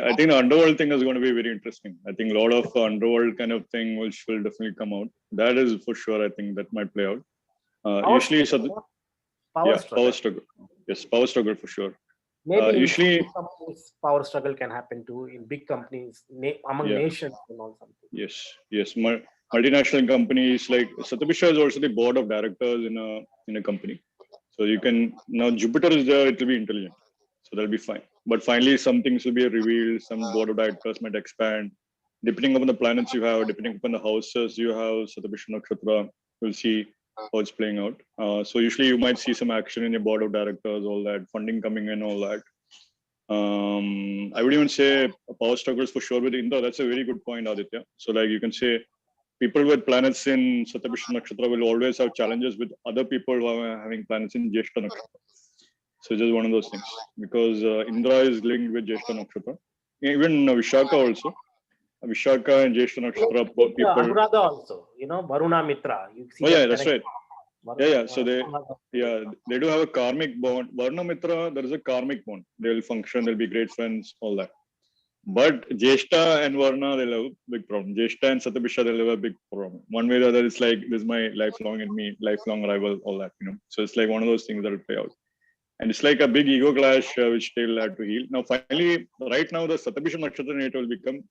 I think the underworld thing is going to be very interesting. I think a lot of underworld kind of thing which will definitely come out. That is for sure. I think that might play out. Usually, power struggle. Power struggle. Yes, power struggle for sure. Maybe in Usually, some companies, power struggle can happen too in big companies, among yeah, nations and all something. yes. Multinational companies like Satabhisha is also the board of directors in a company. So you can now Jupiter is there. It will be intelligent, so that'll be fine. But finally, some things will be revealed. Some board of directors might expand, depending upon the planets you have, depending upon the houses you have. Satabhisha Nakshatra, we'll see how it's playing out. So usually you might see some action in your board of directors, all that funding coming in, all that. I would even say power struggles for sure with Indra. That's a very good point, Aditya. So like you can say people with planets in Shatabhisha Nakshatra will always have challenges with other people who are having planets in Jyeshta Nakshatra. So just one of those things because Indra is linked with Jyeshta Nakshatra. Even Vishaka also. Vishaka and Jyeshta Nakshatra people. Anuradha also, Varuna Mitra. You see Oh yeah, that that's connection. right. Yeah. So they do have a karmic bond. Varuna Mitra, there is a karmic bond. They'll function. They'll be great friends. All that. But Jyeshta and Varna, they'll have a big problem. Jyeshta and Shatabhisha, they'll have a big problem. One way or the other, it's like this is my lifelong enemy, lifelong rival, all that. So it's like one of those things that will play out. And it's like a big ego clash which they'll have to heal. Now, finally, right now, the Shatabhisha Nakshatra native will become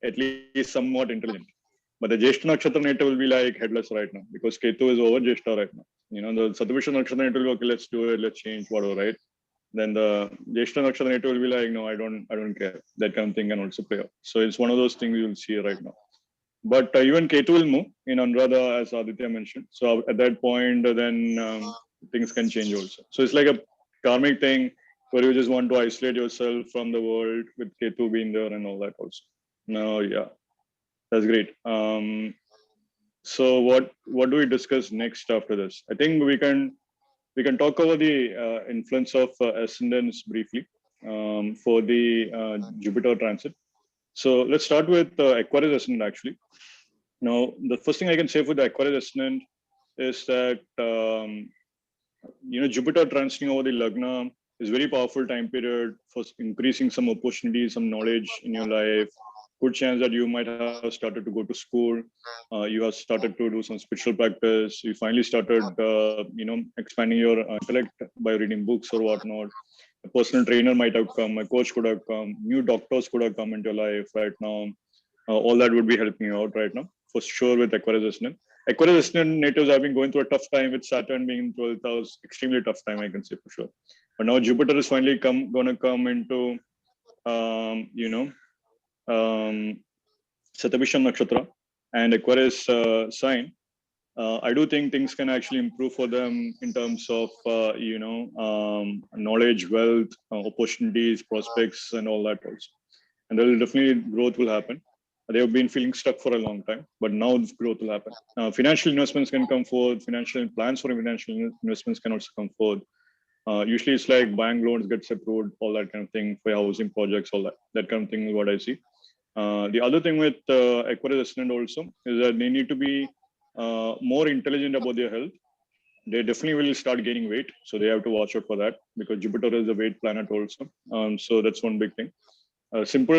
at least somewhat intelligent. But the Jyeshta Nakshatra native will be like headless right now because Ketu is over Jyeshta right now. The Shatabhisha Nakshatra native will be okay, let's do it, let's change, whatever, right? Then the Jyeshta Nakshatra native will be like, no, I don't care. That kind of thing can also play out. So it's one of those things you'll see right now. But even Ketu will move in Anuradha, as Aditya mentioned. So at that point, then things can change also. So it's like a karmic thing where you just want to isolate yourself from the world with Ketu being there and all that also. No, yeah, that's great. So what do we discuss next after this? I think we can talk over the influence of ascendants briefly for the Jupiter transit. So let's start with Aquarius ascendant actually. Now, the first thing I can say for the Aquarius ascendant is that Jupiter transiting over the Lagna is very powerful time period for increasing some opportunities, some knowledge in your life. Good chance that you might have started to go to school. You have started to do some spiritual practice. You finally started, expanding your intellect by reading books or whatnot. A personal trainer might have come. A coach could have come. New doctors could have come into your life right now. All that would be helping you out right now for sure with Aquarius ascendant. Aquarius ascendant natives have been going through a tough time with Saturn being in 12th house. Extremely tough time, I can say for sure. But now Jupiter is finally going to come into, Shatabhisha Nakshatra and Aquarius sign. I do think things can actually improve for them in terms of, knowledge, wealth, opportunities, prospects, and all that also. And there will definitely growth will happen. They have been feeling stuck for a long time, but now this growth will happen. Financial investments can come forward. Financial plans for financial investments can also come forward. Usually, it's like bank loans gets approved, all that kind of thing for housing projects, all that kind of thing is what I see. The other thing with Aquarius ascendant also is that they need to be more intelligent about their health. They definitely will start gaining weight, so they have to watch out for that because Jupiter is a weight planet also. So that's one big thing. A simple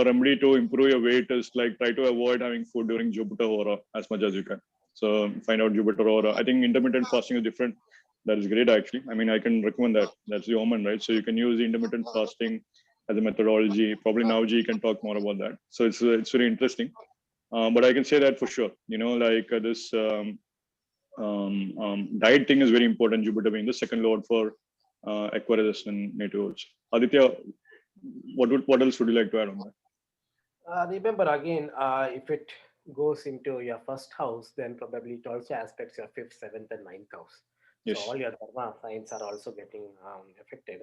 remedy to improve your weight is like try to avoid having food during Jupiter aura as much as you can. So find out Jupiter aura. I think intermittent fasting is different. That is great actually. I mean, I can recommend that. That's the Oman, right? So you can use intermittent fasting as a methodology. Probably Navji can talk more about that. So it's very interesting. But I can say that for sure. This diet thing is very important. Jupiter being the second lord for Aquarius and natives. Aditya, what else would you like to add on that? Remember again, if it goes into your first house, then probably it also aspects your fifth, seventh, and ninth house. Yes. So all your dharma signs are also getting affected.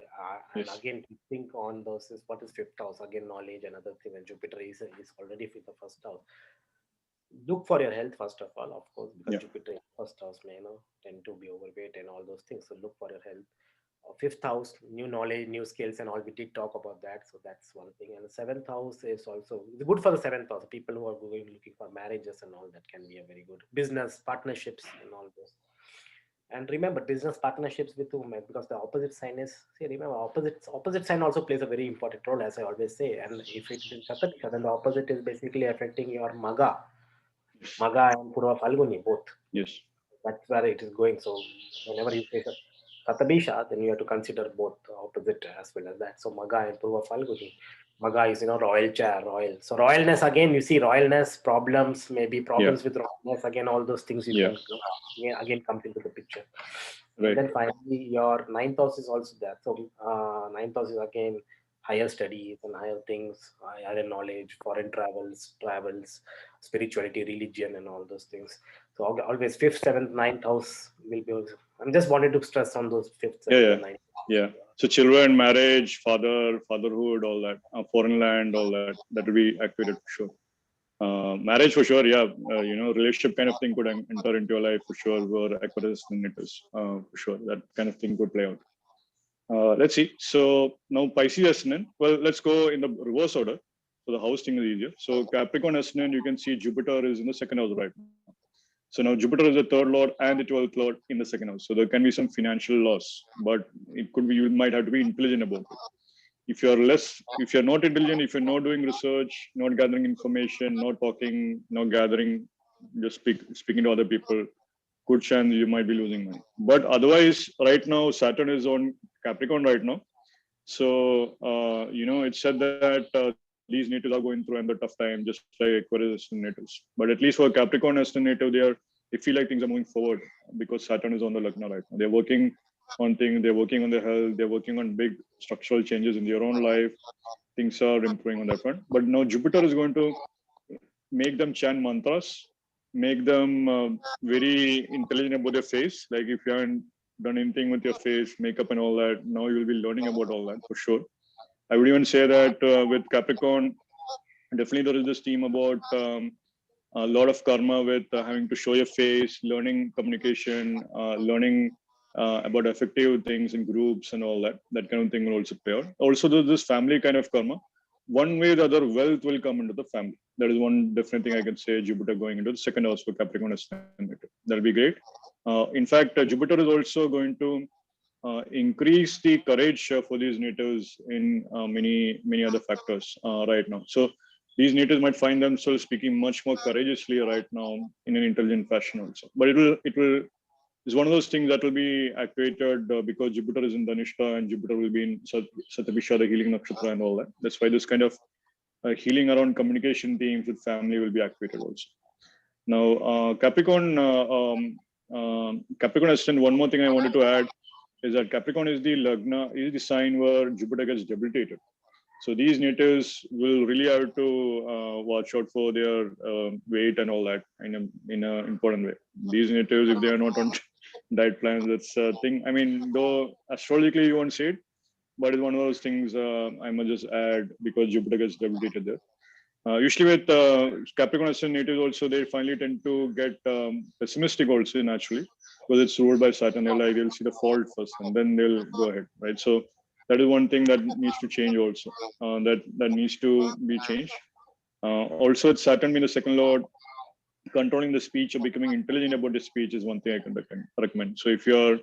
And Yes. again, to think on those is what is fifth house? Again, knowledge, another thing, and Jupiter is already in the first house. Look for your health first of all, of course, because Jupiter in first house may tend to be overweight and all those things. So look for your health. Fifth house, new knowledge, new skills, and all. We did talk about that, so that's one thing. And the seventh house is also good for the seventh house. People who are going looking for marriages and all, that can be a very good business partnerships and all those. And remember, business partnerships with whom, because the opposite sign is, remember, opposite sign also plays a very important role, as I always say. And if it's in Shatabhisha, then the opposite is basically affecting your Maga and Purva Falguni both. Yes. That's where it is going. So whenever you say Shatabhisha, then you have to consider both opposite as well as that. So Maga and Purva Falguni. Maga is, royal chair, royal. So royalness, again, you see royalness, problems, maybe problems with royalness, again, all those things you can again comes into the picture. Right. And then finally, your ninth house is also there. So ninth house is again higher studies and higher things, higher knowledge, foreign travels, spirituality, religion, and all those things. So always fifth, seventh, ninth house will be. I'm just wanted to stress on those fifth, Yeah, seventh, yeah, and ninth. yeah. So children, marriage, fatherhood, all that, foreign land, all that, that will be activated for sure. Marriage for sure, yeah. Relationship kind of thing could enter into your life for sure. Where Aquarius Ascendant, for sure, that kind of thing could play out. Let's see. So now Pisces Ascendant. Well, let's go in the reverse order. So the house thing is easier. So Capricorn Ascendant, you can see Jupiter is in the second house right now. So now Jupiter is the third lord and the 12th lord in the second house. So there can be some financial loss, but it could be, you might have to be intelligent about it. If you're not intelligent, if you're not doing research, not gathering information, not talking, not gathering, just speaking to other people, good chance you might be losing money. But otherwise, right now, Saturn is on Capricorn right now. So, it's said that these natives are going through another tough time, just like Aquarius natives. But at least for Capricorn native, they feel like things are moving forward because Saturn is on the Lagna right now. They're working on things, they're working on their health, they're working on big structural changes in their own life. Things are improving on that front. But now Jupiter is going to make them chant mantras, make them very intelligent about their face. Like if you haven't done anything with your face, makeup and all that, now you'll be learning about all that for sure. I would even say that with Capricorn, definitely there is this theme about a lot of karma with having to show your face, learning communication, learning about effective things in groups and all that. That kind of thing will also play out. Also, there's this family kind of karma. One way or the other, wealth will come into the family. That is one different thing I can say. Jupiter going into the second house for Capricorn Ascendant. That'll be great. In fact, Jupiter is also going to increase the courage for these natives in many other factors right now. So these natives might find themselves speaking much more courageously right now in an intelligent fashion also. But it will is one of those things that will be activated because Jupiter is in Dhanishta and Jupiter will be in Shatabhisha, the healing nakshatra and all that. That's why this kind of healing around communication themes with family will be activated also. Now, Capricorn Ascendant, one more thing I wanted to add is that Capricorn is the Lagna, is the sign where Jupiter gets debilitated. So these natives will really have to watch out for their weight and all that in a important way. These natives, if they are not on diet plans, that's a thing. I mean, though astrologically you won't see it, but it's one of those things I must just add because Jupiter gets debilitated there. Usually with Capricorn Ascendant natives also, they finally tend to get pessimistic also naturally because it's ruled by Saturn. They'll see the fault first and then they'll go ahead, right? So that is one thing that needs to change also. That needs to be changed. Also, it's Saturn being the second lord, controlling the speech or becoming intelligent about the speech is one thing I can recommend. So if you're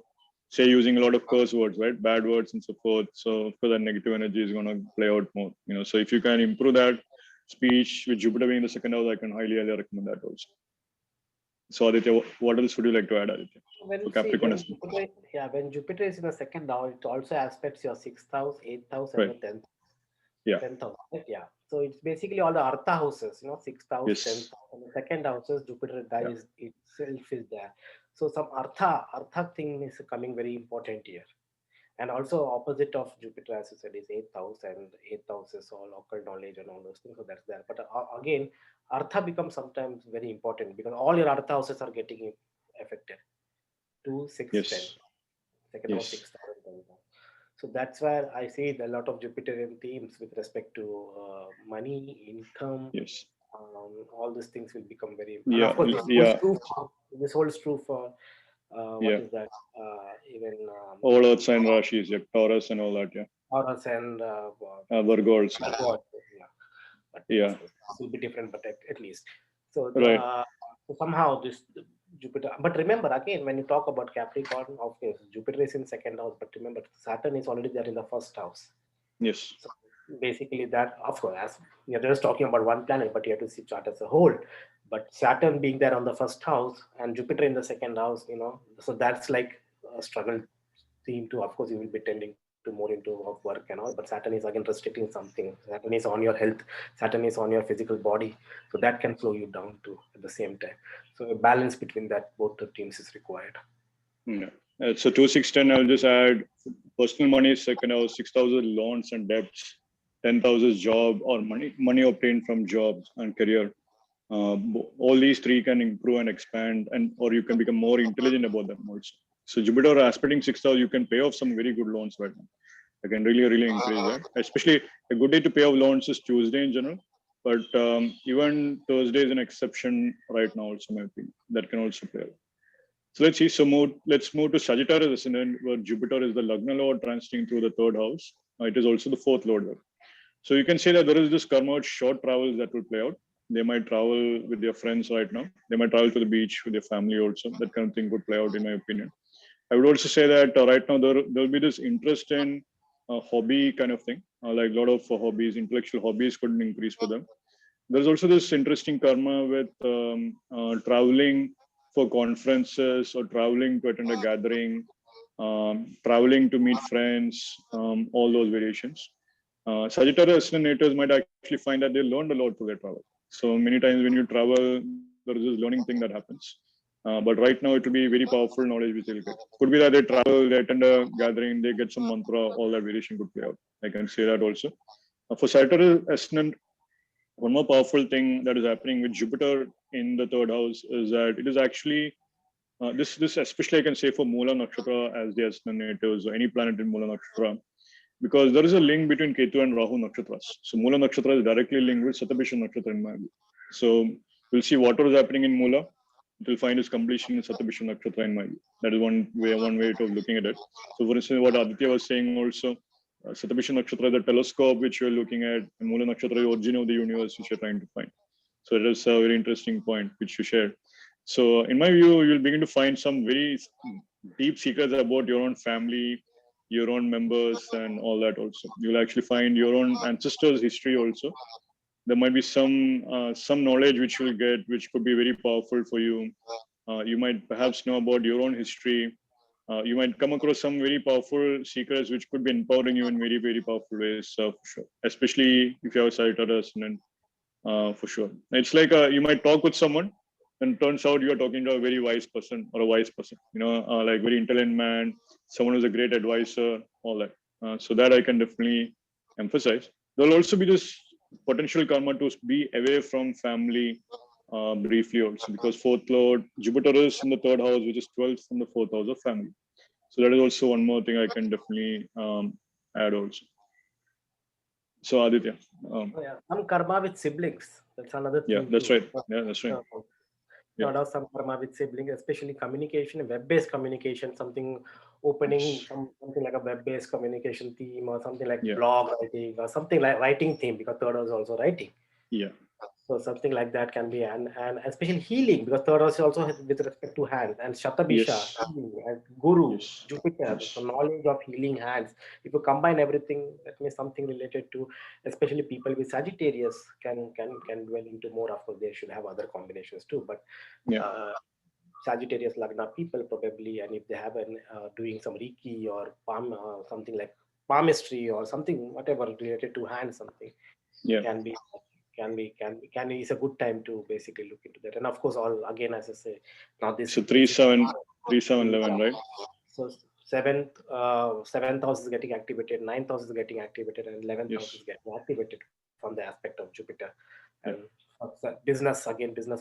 say using a lot of curse words, right, bad words and so forth, so of course that negative energy is going to play out more. So if you can improve that speech with Jupiter being the second house, I can highly recommend that also. So Aditya, what else would you like to add, Aditya? When For see Capricorn when Ascendant. Jupiter, yeah, when Jupiter is in the second house, it also aspects your sixth house, eighth house, and Right. the Yeah. 10th house. Right? Yeah. So it's basically all the Artha houses, sixth house, 10th Yes. house, and the second houses, Jupiter Yeah. dies itself is there. So some Artha thing is coming very important here. And also opposite of Jupiter, as you said, is eighth house, and eighth house is all occult knowledge and all those things. So that's there. But again, Artha becomes sometimes very important because all your Artha houses are getting affected. 2, 6, 10. Yes. Second house, Yes. 6th house, 10th house. So that's where I see a lot of Jupiterian themes with respect to money, income, Yes. all these things will become very. And Yeah. of course, Yeah. this holds true for what Yeah. is that? Even All Earth sign Rashis, yeah, Taurus and all that, yeah. Taurus and Virgo also. Virgo, yeah. But Yeah. of course, it will be different, but at least. So, Right. so somehow this Jupiter. But remember again, when you talk about Capricorn, of course, Jupiter is in second house. But remember, Saturn is already there in the first house. Yes. So basically, that of course, as you're just talking about one planet, but you have to see chart as a whole. But Saturn being there on the first house and Jupiter in the second house, so that's like a struggle theme too. Of course, you will be tending to more into of work and all, but Saturn is again restricting something. Saturn is on your health, Saturn is on your physical body, so that can slow you down too at the same time. So a balance between that both the teams is required. Yeah. So 2, 6, 10, I'll just add personal money is second house, 6,000 loans and debts. 10th house is job or money obtained from jobs and career. All these three can improve and expand, and or you can become more intelligent about them also. So Jupiter aspecting 6th house, you can pay off some very good loans right now. I can really encourage that. Especially a good day to pay off loans is Tuesday in general, but even Thursday is an exception right now also, in my opinion. That can also play out. So let's see. Let's move to Sagittarius ascendant, where Jupiter is the Lagna lord transiting through the 3rd house. It is also the 4th lord there. So you can say that there is this karma of short travels that will play out. They might travel with their friends right now. They might travel to the beach with their family also. That kind of thing would play out, in my opinion. I would also say that right now there will be this interest in hobby kind of thing. Like a lot of hobbies, intellectual hobbies could increase for them. There's also this interesting karma with traveling for conferences or traveling to attend a gathering, traveling to meet friends, all those variations. Sagittarius ascendant might actually find that they learned a lot through their travel. So many times when you travel, there is this learning thing that happens. But right now, it will be very powerful knowledge which they'll get. Could be that they travel, they attend a gathering, they get some mantra, all that variation could play out. I can say that also. For Sagittarius ascendant, one more powerful thing that is happening with Jupiter in the 3rd house is that it is actually this especially I can say for Mula Nakshatra as the ascendant natives or any planet in Mula Nakshatra, because there is a link between Ketu and Rahu nakshatras. So Mula Nakshatra is directly linked with Shatabhisha Nakshatra in my view. So we'll see whatever is happening in Mula, it will find its completion in Shatabhisha Nakshatra in my view. That is one way of looking at it. So for instance, what Aditya was saying also, Shatabhisha Nakshatra is the telescope which you're looking at, and Mula Nakshatra is the origin of the universe which you're trying to find. So that is a very interesting point which you shared. So in my view, you'll begin to find some very deep secrets about your own family, your own members, and all that also. You'll actually find your own ancestors' history also. There might be some knowledge which you'll get, which could be very powerful for you. You might perhaps know about your own history. You might come across some very powerful secrets which could be empowering you in very powerful ways, for sure. Especially if you have a Sagittarius ascendant, for sure. It's like you might talk with someone, and turns out you're talking to a very wise person or a wise person, like very intelligent man, someone who's a great advisor, all that. So that I can definitely emphasize. There'll also be this potential karma to be away from family briefly also, because 4th lord Jupiter is in the 3rd house, which is 12th from the 4th house of family. So that is also one more thing I can definitely add also. So Aditya. Some karma with siblings. That's another thing. Yeah, that's right. Yeah, that's right. Lot of some karma with siblings, especially communication, web-based communication, something opening, something like a web-based communication theme, or something like blog writing, or something like writing theme, because 3rd house is also writing. Yeah. So something like that can be, and especially healing, because 3rd house also has with respect to hands, and Shatabhisha, and Guru, Jupiter, so knowledge of healing hands. If you combine everything, that means something related to, especially people with Sagittarius can dwell into more. Of course, they should have other combinations too, but Sagittarius Lagna people probably, and if they have doing some Reiki or palm, something like palmistry or something, whatever related to hands, something can be is a good time to basically look into that. And of course, all again, as I say, now this. So 3-7-11, right? So seventh house is getting activated, 9th house is getting activated, and 11th house is getting activated from the aspect of Jupiter. And business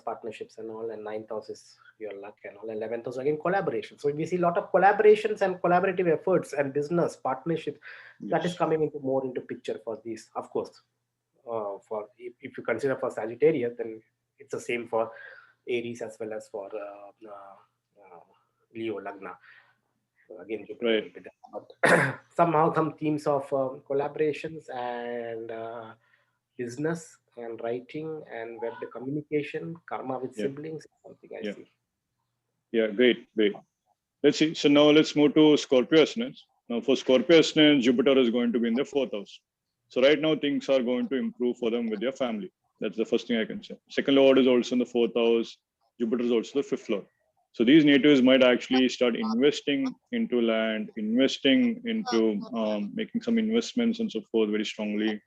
partnerships and all, and 9th house is your luck and all, 11th house again collaboration. So we see a lot of collaborations and collaborative efforts and business partnerships that is coming into picture for these, of course. For if you consider for Sagittarius, then it's the same for Aries as well as for Leo Lagna. So again, Jupiter will be there. Somehow some themes of collaborations and business and writing and web communication, karma with siblings, something I see. Yeah, great. Let's see. So now let's move to Scorpio ascendants. Now for Scorpio ascendants, Jupiter is going to be in the 4th house. So right now things are going to improve for them with their family. That's the first thing I can say. Second lord is also in the 4th house. Jupiter is also the 5th lord. So these natives might actually start investing into land, investing into making some investments and so forth very strongly.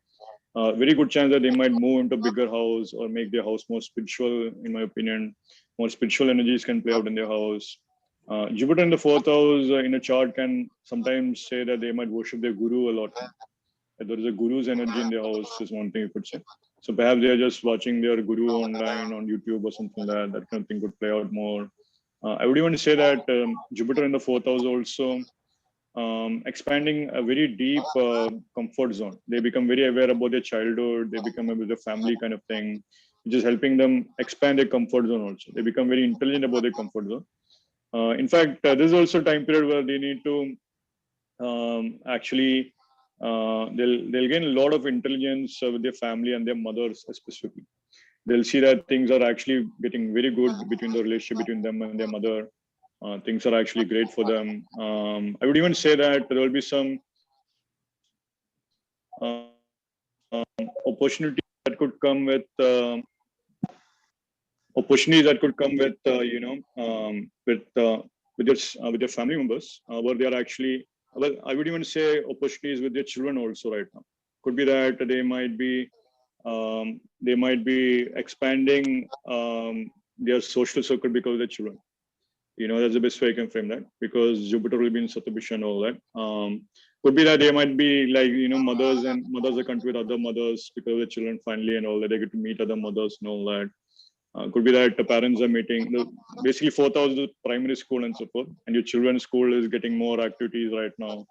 Very good chance that they might move into a bigger house or make their house more spiritual, in my opinion. More spiritual energies can play out in their house. Jupiter in the 4th house in a chart can sometimes say that they might worship their guru a lot. There is a guru's energy in their house is one thing you could say. So perhaps they are just watching their guru online on YouTube or something like that. That kind of thing could play out more. I would even say that Jupiter in the fourth house also expanding a very deep comfort zone. They become very aware about their childhood. They become aware of the family kind of thing, which is helping them expand their comfort zone also. They become very intelligent about their comfort zone. In fact, this is also a time period where they need to actually they'll gain a lot of intelligence with their family and their mothers specifically. They'll see that things are actually getting very good between the relationship between them and their mother. Things are actually great for them. I would even say that there will be some opportunities that could come with with their family members, where they are actually, well, I would even say opportunities with their children also right now. Could be that they might be expanding their social circle because of their children. That's the best way I can frame that, because Jupiter will be in Shatabhisha and all that. Could be that they might be like, mothers are connected with other mothers because of the children finally and all that. They get to meet other mothers and all that. Could be that the parents are meeting. Basically, fourth house is primary school and so forth, and your children's school is getting more activities right now.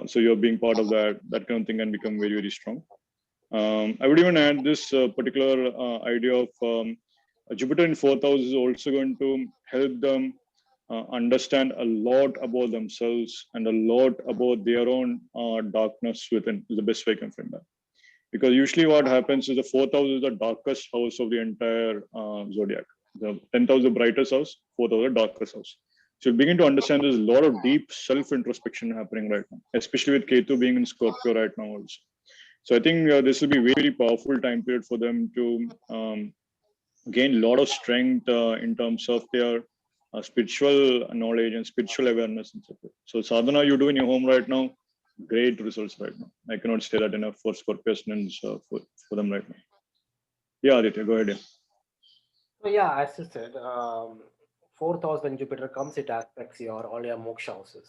So you're being part of that. That kind of thing can become very, very strong. I would even add this particular idea of Jupiter in fourth house is also going to help them understand a lot about themselves and a lot about their own darkness within, is the best way I can frame that. Because usually what happens is the fourth house is the darkest house of the entire zodiac. The 10th house is the brightest house, fourth house is the darkest house. So you begin to understand there's a lot of deep self-introspection happening right now, especially with Ketu being in Scorpio right now also. So I think this will be very, very powerful time period for them to gain a lot of strength in terms of their spiritual knowledge and spiritual awareness and so forth. So sadhana you do in your home right now, great results right now. I cannot say that enough for Scorpions for them right now. Yeah, Aditya, go ahead. So yeah, as you said, fourth house when Jupiter comes, it aspects all your moksha houses.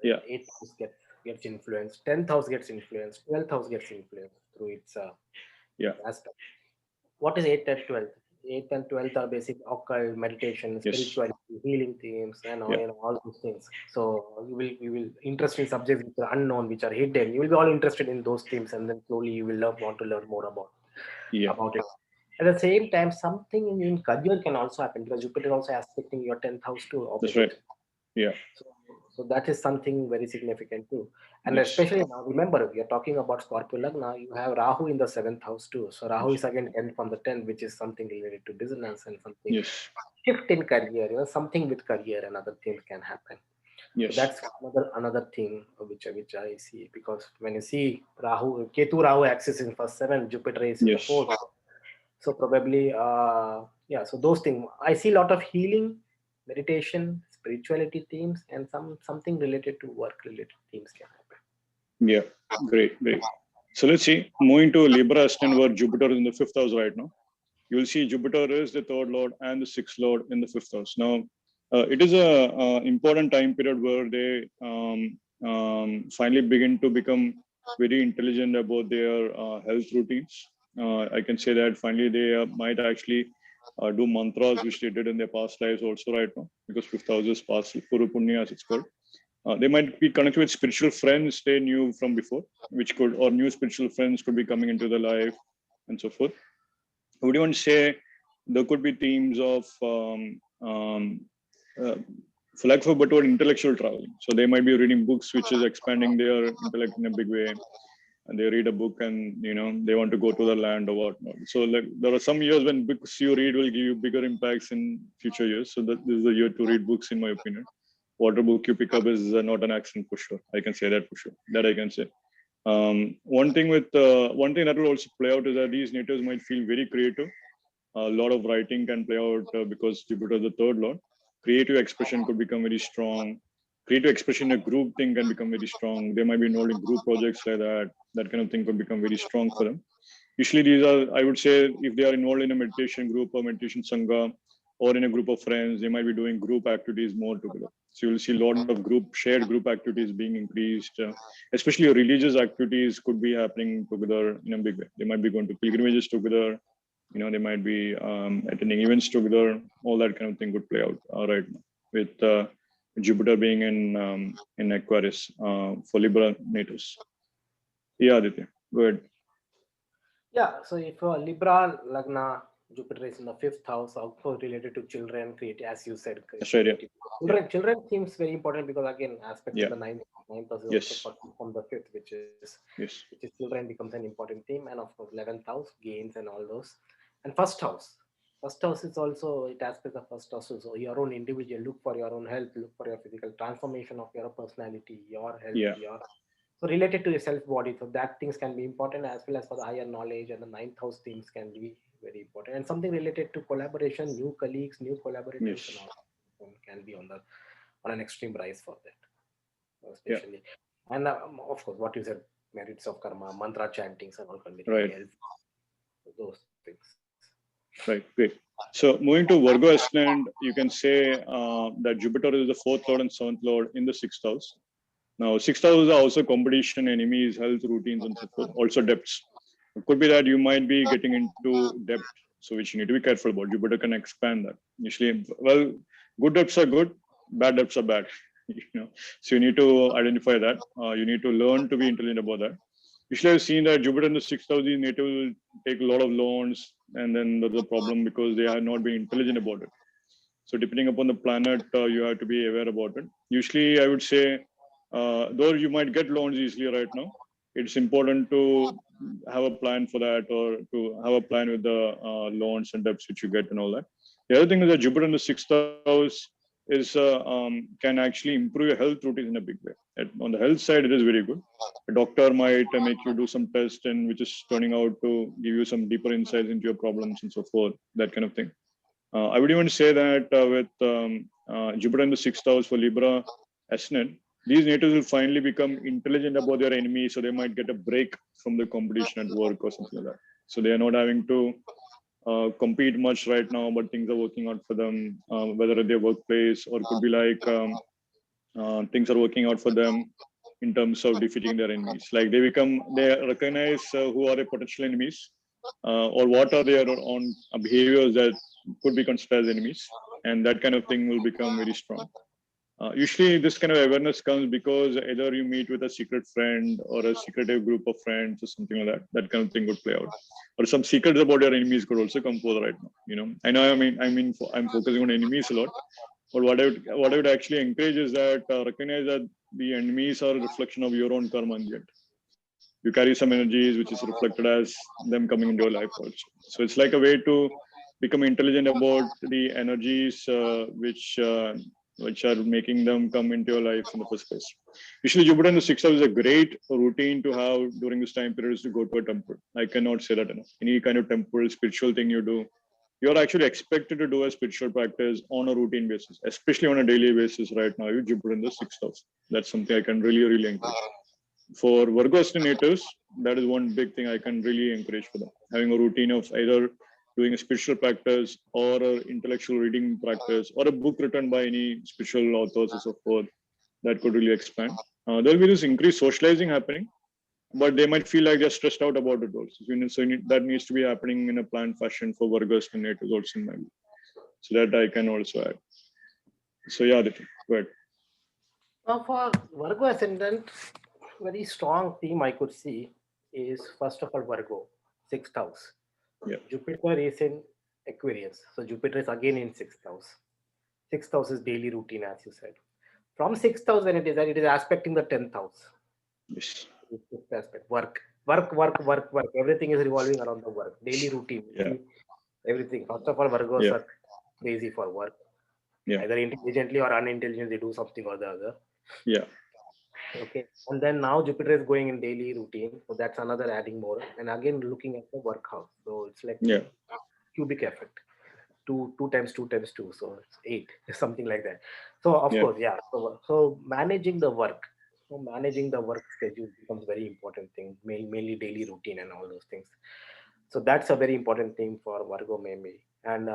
Yeah. Eighth house gets influenced, 10th house gets influenced, 12th house gets influenced through its aspect. What is 8th and 12th? 8th and 12th are basic occult, meditation, spirituality, healing themes, and all those things. So you will interested in subjects which are unknown, which are hidden. You will be all interested in those themes, and then slowly you will want to learn more about it. At the same time, something in career can also happen because Jupiter also aspecting your 10th house too. That's right. Yeah. So that is something very significant too. And especially now, remember, we are talking about Scorpio Lagna, you have Rahu in the 7th house too. So Rahu is again 10 from the 10th, which is something related to business and something shift in career, something with career and other things can happen. So that's another thing which I see, because when you see Ketu Rahu axis in first 7, Jupiter is in the 4th. So probably, so those things. I see a lot of healing, meditation, spirituality themes, and something related to work-related themes can happen. Yeah, great. So let's see, moving to Libra Ascendant, where Jupiter is in the 5th house right now. You will see Jupiter is the 3rd lord and the 6th lord in the 5th house. Now, it is a important time period where they finally begin to become very intelligent about their health routines. I can say that finally they might actually do mantras which they did in their past lives also right now, because 5th house is past Puru Punya as it's called. They might be connected with spiritual friends they knew from before, or new spiritual friends could be coming into their life and so forth. I would even say there could be themes of, for lack of a better word, intellectual traveling. So they might be reading books which is expanding their intellect in a big way. And they read a book and they want to go to the land or whatnot. So like there are some years when books you read will give you bigger impacts in future years. So that this is the year to read books, in my opinion. Water book you pick up is not an accident for sure. I can say that for sure. That I can say. One thing that will also play out is that these natives might feel very creative. A lot of writing can play out because Jupiter is the 3rd lord. Creative expression could become very strong. Creative expression in a group thing can become very strong. They might be involved in group projects like that. That kind of thing could become very strong for them. Usually these are, I would say, if they are involved in a meditation group or meditation sangha or in a group of friends, they might be doing group activities more together. So you'll see a lot of shared group activities being increased, especially religious activities could be happening together in a big way. They might be going to pilgrimages together. They might be attending events together. All that kind of thing could play out right now with Jupiter being in Aquarius for Libra natives. Yeah, Aditya, go ahead. Yeah, so if Libra Lagna, Jupiter is in the fifth house, also related to children, create, as you said, That's right. children. Children seems very important because again, aspect Yeah. to the ninth house is Yes. also from the fifth, which is Yes. children becomes an important theme, and of course 11th house gains and all those, and first house. First house is also it aspects the first house. So your own individual, look for your own health, look for your physical transformation of your personality, your health, Yeah. your so related to your self body. So that things can be important as well as for the higher knowledge, and the ninth house things can be very important, and something related to collaboration, new colleagues, new collaborators, Yes. and all can be on an extreme rise for that, Yeah. especially. And of course, what you said, merits of karma, mantra chantings, and all can be Right. helpful. Those things. Right, great. So moving to Virgo Ascendant, you can say that Jupiter is the fourth lord and seventh lord in the sixth house. Now, sixth house is also competition, enemies, health, routines, and so forth. Also debts. It could be that you might be getting into debt, so which you need to be careful about. Jupiter can expand that. Usually, well, good debts are good, bad debts are bad. So you need to identify that. You need to learn to be intelligent about that. Usually, I've seen that Jupiter in the sixth house, these native will take a lot of loans, and then there's a problem because they have not been intelligent about it. So depending upon the planet, you have to be aware about it. Usually, I would say, though you might get loans easily right now, it's important to have a plan for that, or to have a plan with the loans and debts which you get and all that. The other thing is that Jupiter in the sixth house is can actually improve your health routine in a big way. On the health side, it is very good. A doctor might make you do some test, and which is turning out to give you some deeper insights into your problems and so forth, that kind of thing. I would even say that with Jupiter in the sixth house for Libra Ascendant, these natives will finally become intelligent about their enemies, so they might get a break from the competition at work or something like that. So they are not having to compete much right now, but things are working out for them, whether at their workplace or could be like things are working out for them in terms of defeating their enemies. Like they recognize who are their potential enemies, or what are their own behaviors that could be considered as enemies, and that kind of thing will become very strong. Usually, this kind of awareness comes because either you meet with a secret friend or a secretive group of friends or something like that. That kind of thing would play out, or some secrets about your enemies could also come forth right now. I know. I'm focusing on enemies a lot, but what I would actually encourage is that recognize that the enemies are a reflection of your own karma in the end. You carry some energies which is reflected as them coming into your life also. So it's like a way to become intelligent about the energies which are making them come into your life in the first place. Usually Jupiter in the sixth house is a great routine to have during this time period is to go to a temple. I cannot say that enough. Any kind of temple, spiritual thing you do, you're actually expected to do a spiritual practice on a routine basis, especially on a daily basis right now. You Jupiter in the sixth house. That's something I can really, really encourage. For Virgo estimators, that is one big thing I can really encourage for them. Having a routine of either doing a spiritual practice or an intellectual reading practice or a book written by any spiritual authors and so forth, that could really expand. There'll be this increased socializing happening, but they might feel like they're stressed out about it also. That needs to be happening in a planned fashion for Virgo estimators also in my view. So that I can also add. So yeah, Aditya, go ahead. Now for Virgo ascendant, very strong theme I could see is first of all Virgo, sixth house. Yeah. Jupiter is in Aquarius, so Jupiter is again in sixth house. Sixth house is daily routine, as you said. From sixth house, when it is aspecting the 10th house. Yes. Aspect work. Everything is revolving around the work, daily routine. Yeah. Everything. First of all, Virgos are crazy for work. Yeah. Either intelligently or unintelligently, they do something or the other. Yeah. Okay. And then now Jupiter is going in daily routine. So that's another adding more. And again, looking at the work house. So it's like cubic effect. Two times two times two. So it's 8, something like that. So of course, So managing the work. So managing the work schedule becomes very important thing, mainly daily routine and all those things. So that's a very important thing for Virgo maybe. And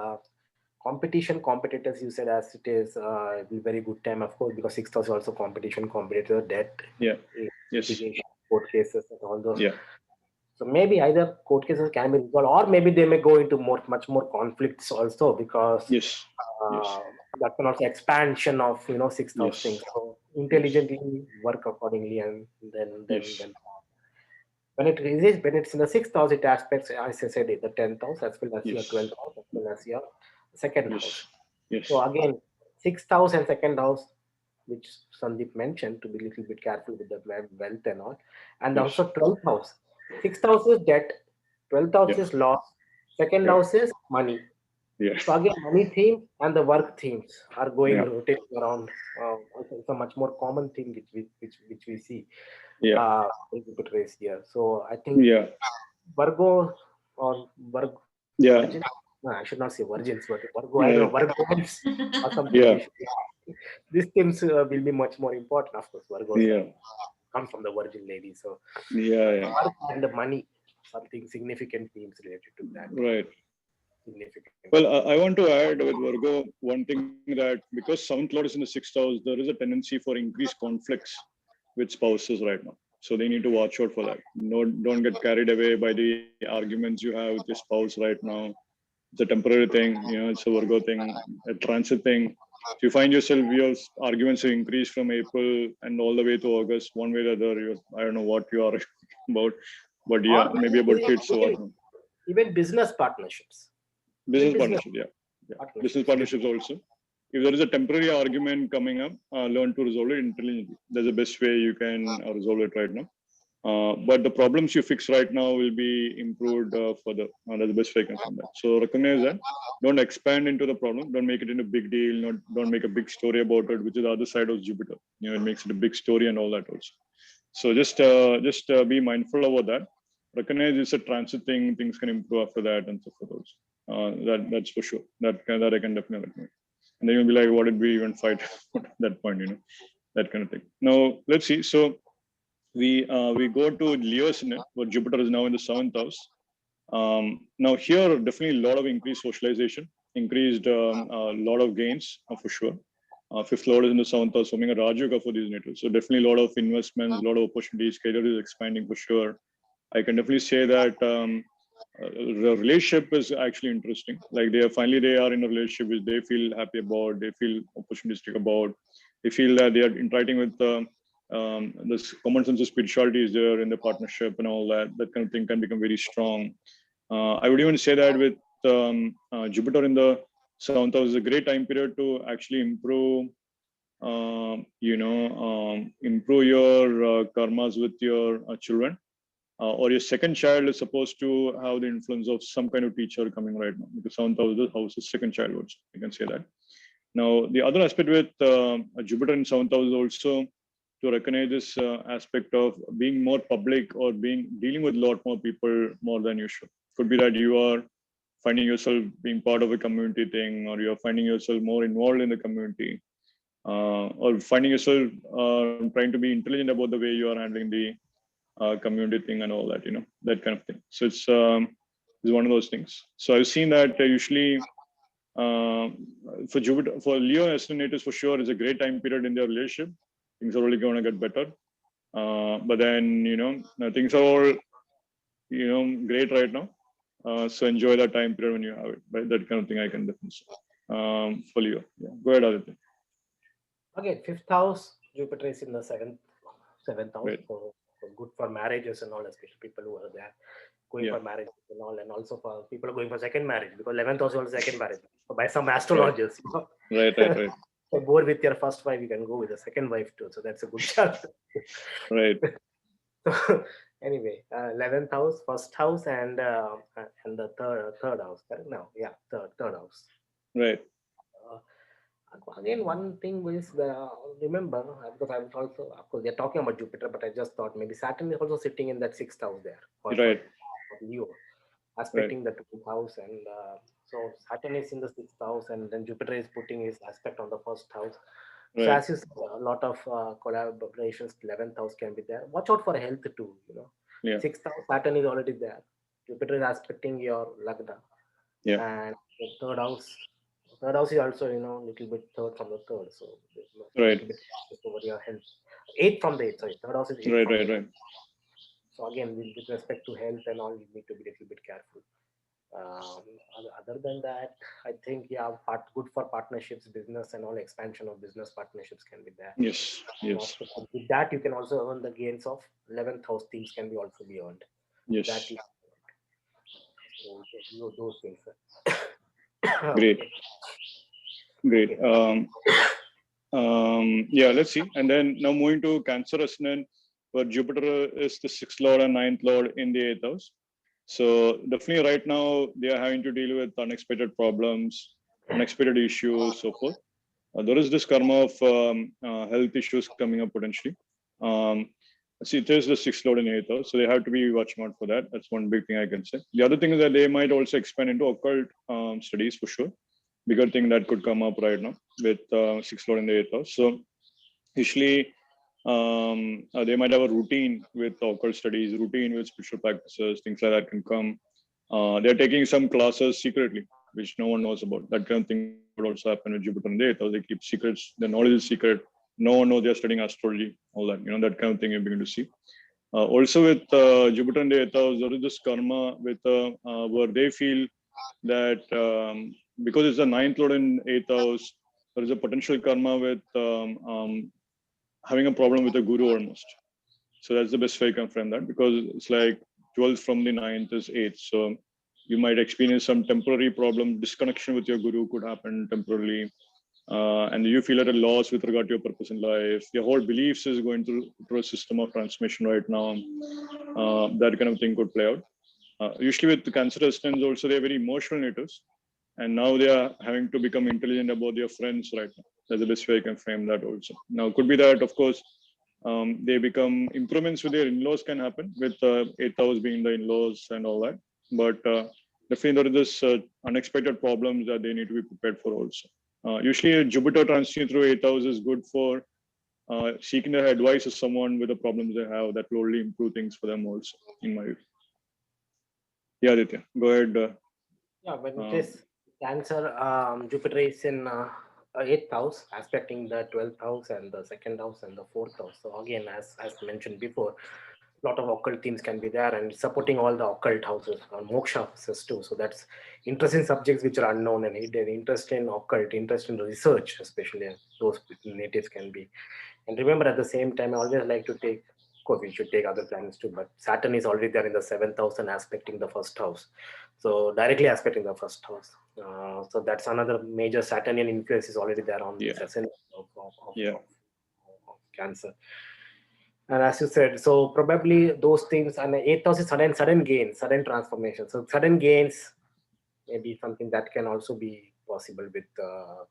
competitors, you said, as it is will very good time, of course, because sixth house is also competitor, debt, Yeah. Yes. litigation, court cases, and all those. Yeah. So maybe either court cases can be resolved, or maybe they may go into much more conflicts also, because Yes. Yes. that can also expansion of sixth house Yes. things. So Yes. intelligently work accordingly, and Yes. then when it's in the sixth house, it aspects, as I said, the 10th house as well as your Yes. 12th house as well as your second house. Yes. Yes. So again, sixth house and second house, which Sandeep mentioned, to be a little bit careful with the wealth and all, and Yes. also 12th house. Sixth house is debt, 12th house Yeah. is loss, second Yeah. house is money. Yeah. So again, money theme and the work themes are going Yeah. rotating around. It's a much more common thing which we see Yeah. in Jupiter is here. So I think Yeah. Virgo or Yeah. Virgin. No, I should not say virgins, but Virgo. I don't know, Right. Virgos or something. Yeah. These themes will be much more important, of course. Virgos Yeah. come from the Virgin lady, so Yeah. Yeah. work and the money, something significant themes related to that. Right. Significant. Well, I want to add with Virgo one thing, that because seventh lord is in the sixth house, there is a tendency for increased conflicts with spouses right now. So they need to watch out for that. No, don't get carried away by the arguments you have with your spouse right now. It's a temporary thing, it's a Virgo thing, a transit thing. If you find yourself, your arguments have increased from April and all the way to August, one way or the other. I don't know what you are about, but yeah, Or maybe about kids or whatnot. even business partnerships. Business Business partnership, yeah. Business partnerships. partnerships also. If there is a temporary argument coming up, learn to resolve it intelligently. That's the best way you can resolve it right now. But the problems you fix right now will be improved further. That's the best way I can find that. So recognize that. Don't expand into the problem. Don't make it into a big deal. Don't make a big story about it, which is the other side of Jupiter. It makes it a big story and all that also. So just be mindful about that. Recognize it's a transit thing. Things can improve after that and so forth also. That's for sure. That I can definitely recommend. And then you'll be like, what did we even fight at that point? That kind of thing. Now let's see. So we go to Leo ascendant, where Jupiter is now in the seventh house. Now here, definitely a lot of increased socialization, increased a lot of gains for sure. Fifth lord is in the seventh house, forming a Rajayoga for these natals. So definitely a lot of investments, a lot of opportunities. Career is expanding for sure. I can definitely say that the relationship is actually interesting. Like they are in a relationship which they feel happy about, they feel opportunistic about, they feel that they are interacting with this common sense of spirituality is there in the partnership and all that. That kind of thing can become very strong. I would even say that with Jupiter in the seventh house is a great time period to actually improve improve your karmas with your children, or your second child is supposed to have the influence of some kind of teacher coming right now, because seventh house, the house is second child also. You can say that. Now, the other aspect with Jupiter in seventh house is also to recognize this aspect of being more public or dealing with a lot more people more than usual. Could be that you are finding yourself being part of a community thing, or you're finding yourself more involved in the community, or finding yourself trying to be intelligent about the way you are handling the community thing and all that, that kind of thing. So it's one of those things. So I've seen that usually for Jupiter, for Leo ascendant for sure, is a great time period in their relationship. Things are really going to get better. But then, things are all, great right now. So enjoy that time period when you have it. Right? That kind of thing I can definitely say. For Leo. Yeah. Go ahead, Aditya. Again, fifth house, Jupiter is in the seventh house, Right. so good for marriages and all, especially people who are there going for marriage and all, and also for people going for second marriage, because 11th house is second marriage. So by some astrologers, Right. So bored with your first wife, you can go with the second wife too. So that's a good chance. Right. So anyway, 11th house, first house, and the third house. Correct? No, yeah, third house. Right. Again, one thing is remember, because I was also, of course, they're talking about Jupiter, but I just thought maybe Saturn is also sitting in that sixth house there, Right. for Leo, aspecting the 12th house, and so Saturn is in the sixth house, and then Jupiter is putting his aspect on the first house. So Right. as you said, a lot of collaborations, 11th house can be there. Watch out for health too. Yeah. Sixth house, Saturn is already there. Jupiter is aspecting your Lagna. Yeah. And the third house, Third house is also, little bit third from the third. So there's a Right, little bit over your health. Eighth from the eighth, sorry. Third house is eighth right, from right, the eighth. right. So again, with respect to health and all, you need to be a little bit careful. Other than that, I think, yeah, good for partnerships, business and all, expansion of business partnerships can be there. Yes, And yes, also with that, you can also earn the gains of 11th house things can be also be earned. That yes. is, so those things. Great, Okay. great. Okay. Yeah, let's see. And then now moving to Cancer Ascendant, where Jupiter is the sixth lord and ninth lord in the eighth house. So definitely right now they are having to deal with unexpected problems, unexpected issues, so forth. There is this karma of health issues coming up potentially. Um, see, it is the sixth lord in eighth house, so they have to be watching out for that. That's one big thing I can say. The other thing is that they might also expand into occult studies for sure. Bigger thing that could come up right now with sixth lord in the eighth house. So usually they might have a routine with occult studies, routine with spiritual practices, things like that can come. They're taking some classes secretly, which no one knows about. That kind of thing could also happen with Jupiter and the eighth house. They keep secrets. The knowledge is secret. No one knows they're studying astrology. All that, that kind of thing you begin to see. Also with Jupiter and the eighth house, there is this karma with where they feel that because it's the ninth lord in eighth house, there is a potential karma with having a problem with a guru almost. So that's the best way I can frame that, because it's like 12th from the ninth is 8th. So you might experience some temporary problem, disconnection with your guru could happen temporarily. And you feel at a loss with regard to your purpose in life. Your whole beliefs is going through a system of transformation right now. That kind of thing could play out. Usually with the Cancer ascendants also, they're very emotional natives. And now they are having to become intelligent about their friends right now. That's the best way I can frame that also. Now, could be that, of course, they become improvements with their in-laws can happen with eighth house being the in-laws and all that. But definitely there is this unexpected problems that they need to be prepared for also. Usually Jupiter transiting through eighth house is good for seeking the advice of someone with the problems they have. That will only improve things for them also, in my view. Yeah, Aditya, go ahead. Yeah, when it Uh, is Cancer, Jupiter is in eighth house, aspecting the 12th house and the second house and the fourth house. So again, as mentioned before, a lot of occult themes can be there and supporting all the occult houses moksha houses too. So that's interesting subjects which are unknown and hidden. Interest in occult, interest in research, especially those natives can be. And remember, at the same time, I always like to take, of course, we should take other planets too, but Saturn is already there in the seventh house and aspecting the first house. So directly aspecting the first house. So that's another major Saturnian influence is already there on this yeah, ascendant yeah, of Cancer. And as you said, so probably those things, and eighth house is sudden gains, sudden transformation. So sudden gains maybe something that can also be possible with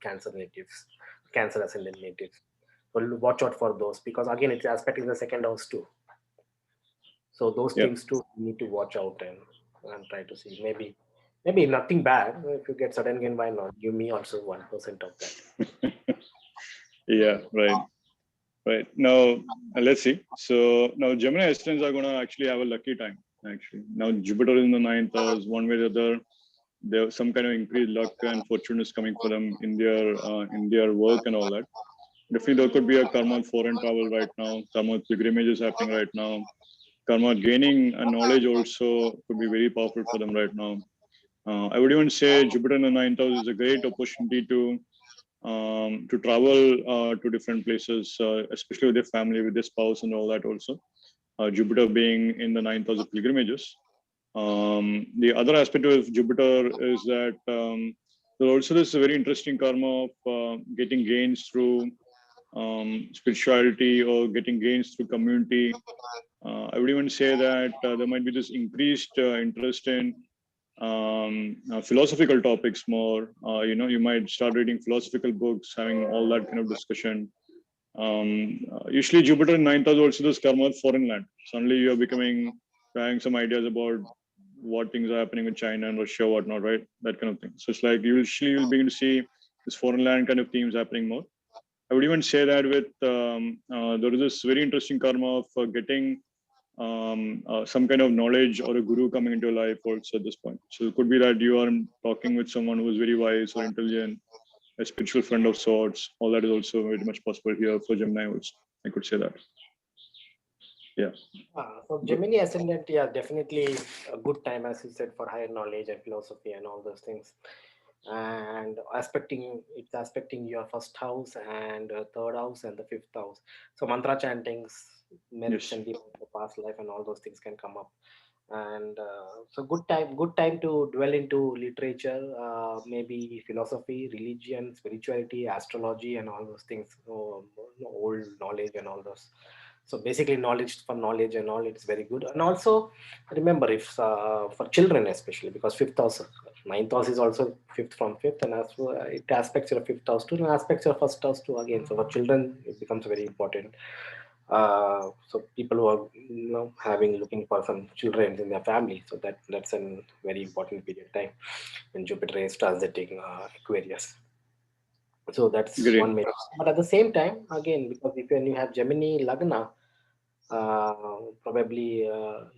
Cancer natives, Cancer ascendant natives. So watch out for those, because again it's aspecting the second house too. So those yeah. things too you need to watch out and try to see. Maybe nothing bad. If you get sudden gain, why not? Give me also 1% of that. Yeah, right. Right. Now, let's see. So now Gemini ascendants are going to actually have a lucky time, actually. Now Jupiter in the ninth house, one way or the other, there's some kind of increased luck and fortune is coming for them in their work and all that. Definitely there could be a karma of foreign travel right now, karma of pilgrimages happening right now. Karma gaining a knowledge also could be very powerful for them right now. I would even say Jupiter in the ninth house is a great opportunity to travel to different places, especially with their family, with their spouse, and all that. Also, Jupiter being in the ninth house of pilgrimages. The other aspect of Jupiter is that there also this very interesting karma of getting gains through spirituality or getting gains through community. I would even say that there might be this increased interest in philosophical topics more. You might start reading philosophical books, having all that kind of discussion. Usually Jupiter in ninth house also this karma of foreign land. Suddenly you're having some ideas about what things are happening with China and Russia, whatnot, right? That kind of thing. So it's like usually you'll begin to see this foreign land kind of themes happening more. I would even say that with there is this very interesting karma of getting some kind of knowledge or a guru coming into your life also at this point. So it could be that you are talking with someone who is very wise or intelligent, a spiritual friend of sorts. All that is also very much possible here for Gemini also. I could say that. Yeah. So Good. Gemini Ascendant, yeah, definitely a good time, as you said, for higher knowledge and philosophy and all those things. And aspecting your first house and third house and the fifth house. So mantra chantings, merits Yes. and the past life and all those things can come up. And so good time to dwell into literature, maybe philosophy, religion, spirituality, astrology, and all those things. Old knowledge and all those. So basically knowledge for knowledge and all, it's very good. And also remember, if for children especially, because fifth house, ninth house is also fifth from fifth, and as well, it aspects your fifth house too, and aspects your first house too again. So for children it becomes very important. So people who are having looking for some children in their family, so that's a very important period time when Jupiter is transiting Aquarius. So that's Great. one major. But at the same time, again, because if when you have Gemini Lagna, probably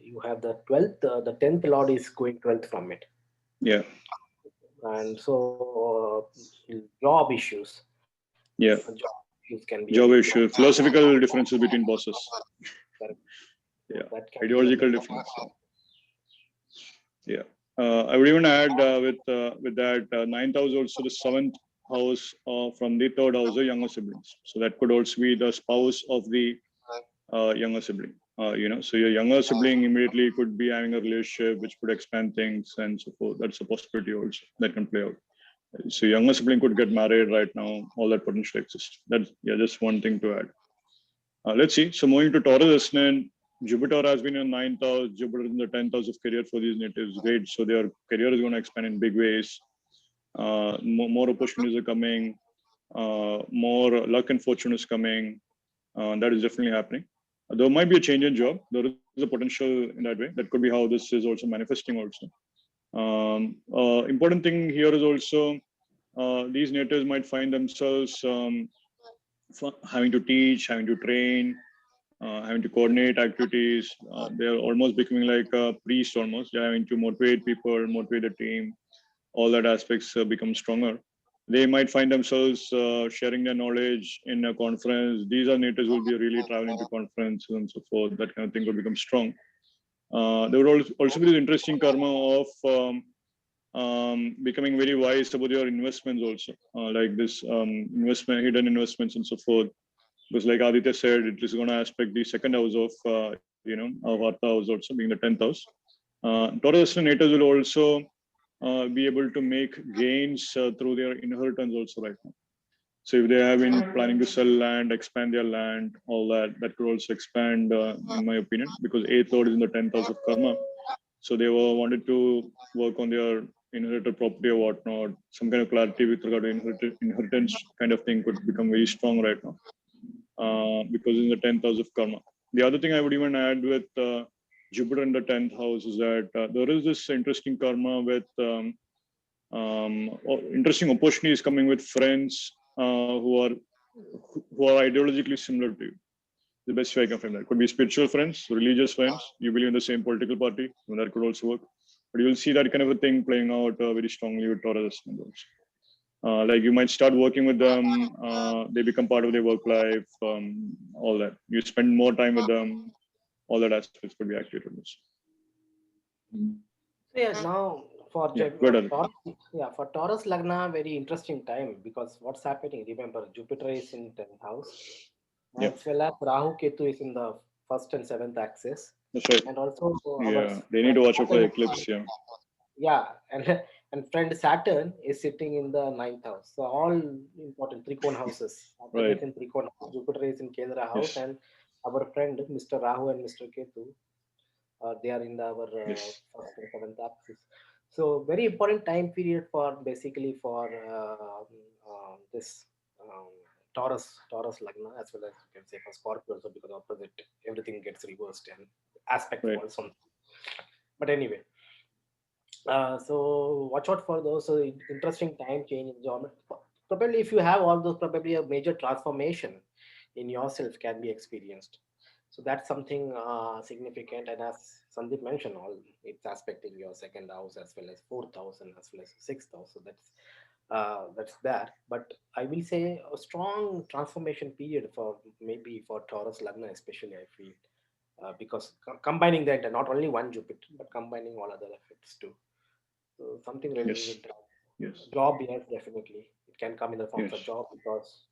you have the 12th, the 10th Lord is going 12th from it. Yeah. And so job issues, Yeah. job issues can be Job again. issue, philosophical differences between bosses. Correct. So Yeah. that can be a Ideological big difference. Yeah. I would even add with that ninth house also the seventh house from the third house, the younger siblings. So that could also be the spouse of the younger sibling. So your younger sibling immediately could be having a relationship which could expand things and so forth. That's a possibility also that can play out. So younger sibling could get married right now. All that potential exists. That's just one thing to add. Let's see. So moving to Taurus ascendant, Jupiter has been in ninth house. Jupiter in the 10th house of career for these natives. Great. So their career is going to expand in big ways. More opportunities are coming. More luck and fortune is coming. That is definitely happening. There might be a change in job. There is a potential in that way. That could be how this is also manifesting also. Important thing here is also these natives might find themselves having to teach, having to train, having to coordinate activities. They're almost becoming like a priest almost. They're having to motivate people, motivate the team. All that aspects become stronger. They might find themselves sharing their knowledge in a conference. These are natives who will be really traveling to conferences and so forth. That kind of thing will become strong. There would also be this interesting karma of becoming very wise about your investments also, like this hidden investments and so forth. Because like Aditya said, it is going to aspect the second house of Artha house also being the 10th house. Taurus natives will also be able to make gains through their inheritance also right now. So if they have been planning to sell land, expand their land, all that could also expand, in my opinion, because 8th lord is in the 10th house of karma. So they were wanted to work on their inherited property or whatnot. Some kind of clarity with regard to inheritance kind of thing could become very strong right now, because in the 10th house of karma. The other thing I would even add with Jupiter in the 10th house is that there is this interesting karma with interesting opportunities coming with friends who are ideologically similar to you. The best way I can frame that could be spiritual friends, religious friends. You believe in the same political party, that could also work. But you will see that kind of a thing playing out very strongly with Taurus members. Like you might start working with them, they become part of their work life, all that. You spend more time with them, all that aspects could be activated. So yeah, now for Yeah, good. Taurus, yeah, for Taurus Lagna, very interesting time, because what's happening? Remember, Jupiter is in 10th house, Yeah, as well as Rahu Ketu is in the first and seventh axis, that's right. and also our Yeah, they need friend to watch out for the Saturn, eclipse. Yeah, yeah, and friend Saturn is sitting in the ninth house. So all important Trikon houses. Saturn right. is in Trikon house, Jupiter is in Kendra house, Yes, and our friend Mr. Rahu and Mr. Ketu, they are in our yes, first and seventh axis. So very important time period for basically for this um, Taurus Lagna, as well as you can say for Scorpio also, because opposite everything gets reversed and aspect right. falls on. But anyway, so watch out for those interesting time change in geometry. Probably if you have all those, probably a major transformation in yourself can be experienced. So that's something significant. And as Sandeep mentioned, all it's aspecting your second house as well as fourth house and as well as sixth house. So that's there. But I will say a strong transformation period for maybe for Taurus Lagna, especially I feel, because combining that, not only one Jupiter, but combining all other effects too. So something related Yes. with that. Yes. Job, yes, definitely. It can come in the forms Yes. of job because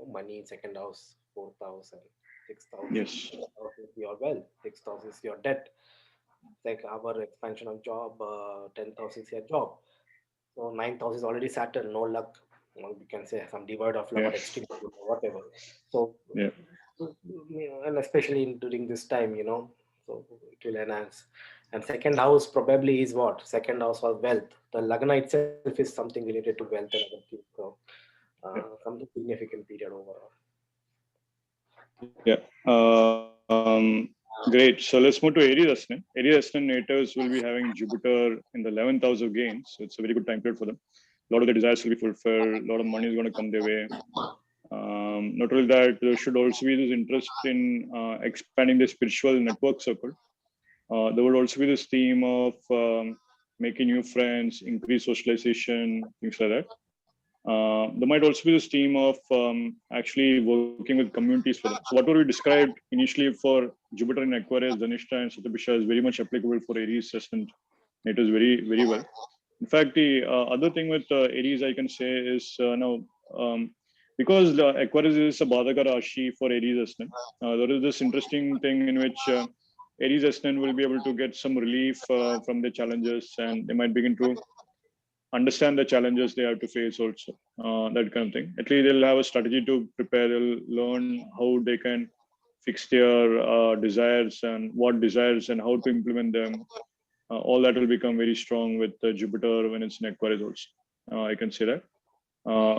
money, second house, fourth house, and sixth house. Yes. Sixth house is your wealth, sixth house is your debt. Like our expansion of job, 10th house is your job. So ninth house is already Saturn, no luck. We can say some devoid of love Yeah. or extreme whatever. So, Yeah. and especially during this time, so it will enhance. And second house probably is what? Second house was wealth. The Lagna itself is something related to wealth and other things. So, something significant period overall. Yeah. Great. So let's move to Aries Ascendant. Aries Ascendant natives will be having Jupiter in the 11th house of gains. So it's a very good time period for them. A lot of the desires will be fulfilled. A lot of money is going to come their way. Not only that, there should also be this interest in expanding the spiritual network circle. There would also be this theme of making new friends, increase socialization, things like that. There might also be this theme of actually working with communities for them. So whatever we described initially for Jupiter in Aquarius, Dhanishta and Shatabhisha is very much applicable for Aries Ascendant. It is very, very well. In fact, the other thing with Aries I can say is now, because the Aquarius is a Badaka Rashi for Aries Ascendant, there is this interesting thing in which Aries Ascendant will be able to get some relief from the challenges, and they might begin to understand the challenges they have to face also, that kind of thing. At least they'll have a strategy to prepare. They'll learn how they can fix their desires and what desires and how to implement them. All that will become very strong with Jupiter when it's in Aquarius also. I can say that.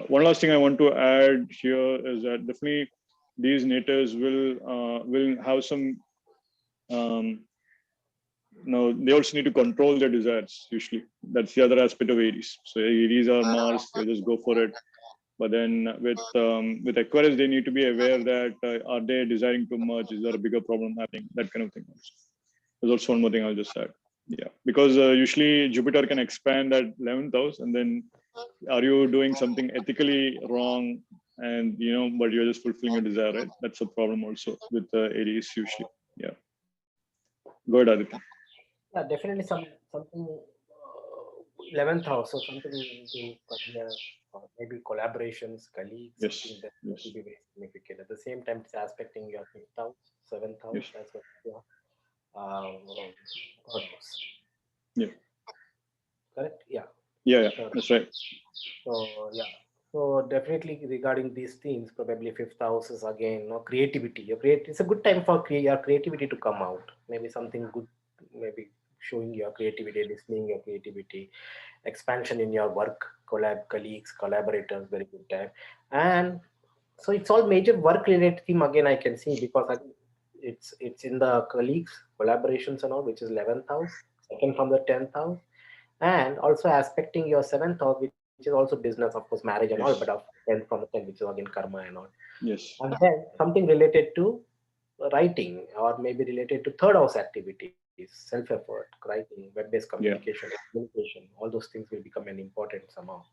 One last thing I want to add here is that definitely these natives will have some no, they also need to control their desires usually. That's the other aspect of Aries. So Aries or Mars, they just go for it. But then with Aquarius, they need to be aware that are they desiring too much? Is there a bigger problem happening? That kind of thing. Also. There's also one more thing I'll just add. Yeah, because usually Jupiter can expand that 11th house, and then are you doing something ethically wrong? And but you're just fulfilling your desire, right? That's a problem also with Aries usually. Yeah. Go ahead, Aditya. Yeah, definitely something 11th house, so something to career or maybe collaborations, colleagues, something Yes. that will Yes. be very significant. At the same time, it's aspecting your fifth house, seventh house, Yes. as well as your third house. Yeah. Correct? Yeah. Yeah. Yeah. Third. That's right. So yeah. So definitely regarding these themes, probably fifth house is again creativity. It's a good time for your creativity to come out. Maybe something good, maybe showing your creativity, displaying your creativity, expansion in your work, colleagues, collaborators, very good time. And so it's all major work related theme again I can see, because I think it's in the colleagues, collaborations and all, which is 11th house, second from the 10th house, and also aspecting your seventh house, which is also business, of course, marriage and all, but of Yes. 10th from the 10th, which is again karma and all. Yes. And then something related to writing, or maybe related to third house activities, self-effort, writing, web-based Yeah. communication, all those things will become an important somehow.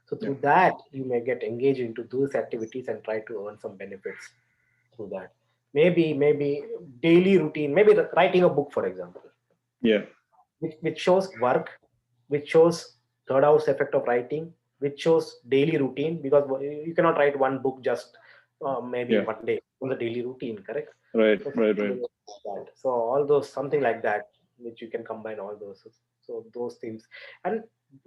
So Yeah. through that, you may get engaged into those activities and try to earn some benefits through that. Maybe daily routine, maybe writing a book, for example, Yeah. which shows work, which shows third house effect of writing, which shows daily routine, because you cannot write one book just maybe Yeah. one day on the daily routine, correct? Right. So Right. something Right. like that. So all those something like that, which you can combine all those. So those things, and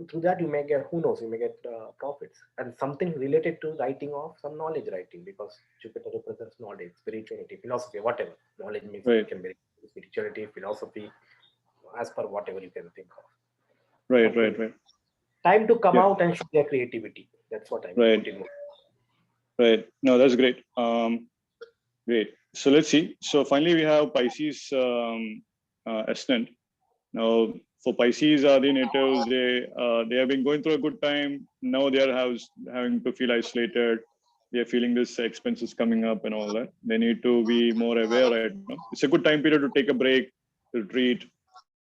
through that you may get, who knows, you may get profits, and something related to writing of some knowledge writing, because Jupiter represents knowledge, spirituality, philosophy, whatever. Knowledge means Right. it can be spirituality, philosophy, as per whatever you can think of. Right. Something Right. Right. time to come Yeah. out and show their creativity. That's what I will Right. put in. Right. No, that's great. Great. So let's see. So finally, we have Pisces ascendant. Now, for Pisces, are the natives? They have been going through a good time. Now they are having to feel isolated. they are feeling this expenses coming up and all that. They need to be more aware right now. It's a good time period to take a break, retreat,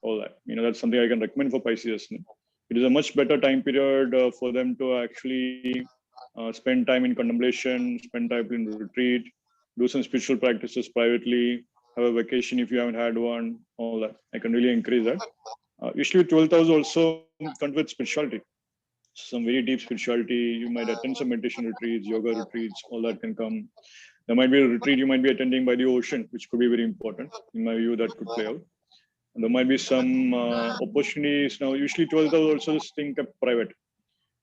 all that. That's something I can recommend for Pisces. It is a much better time period for them to actually spend time in contemplation, spend time in retreat, do some spiritual practices privately, have a vacation if you haven't had one, all that. I can really encourage that. Usually 12th house also comes with spirituality. Some very deep spirituality. You might attend some meditation retreats, yoga retreats, all that can come. There might be a retreat you might be attending by the ocean, which could be very important. In my view, that could play out. And there might be some opportunities. Now, usually 12th house also is think private.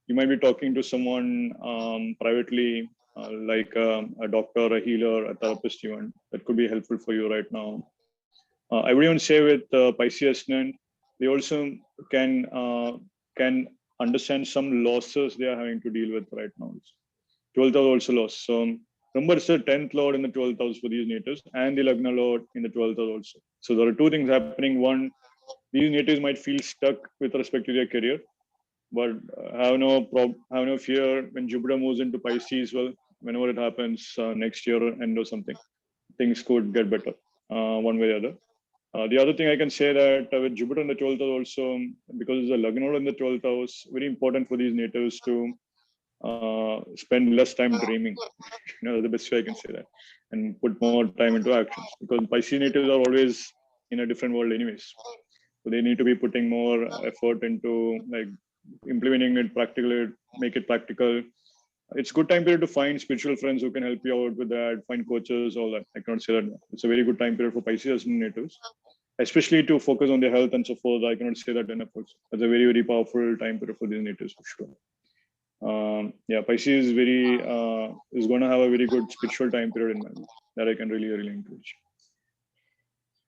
You might be talking to someone privately, like a doctor, a healer, a therapist even. That could be helpful for you right now. I would even say with Pisces Ascendant, they also can understand some losses they are having to deal with right now. 12th house also lost. So remember, it's the 10th lord in the 12th house for these natives and the Lagna lord in the 12th house also. So there are two things happening. One, these natives might feel stuck with respect to their career, but have no fear when Jupiter moves into Pisces. Well, whenever it happens next year end or something, things could get better one way or the other. The other thing I can say that with Jupiter in the 12th house also, because it's a Lagna in the 12th house, very important for these natives to spend less time dreaming. The best way I can say that, and put more time into actions, because Pisces natives are always in a different world anyways. So they need to be putting more effort into like implementing it practically, make it practical. It's a good time period to find spiritual friends who can help you out with that, find coaches, all that. I cannot say that. It's a very good time period for Pisces natives, especially to focus on their health and so forth. I cannot say that enough. Also, it's a very, very powerful time period for these natives for sure. Pisces is going to have a very good spiritual time period in my life that I can really, really encourage.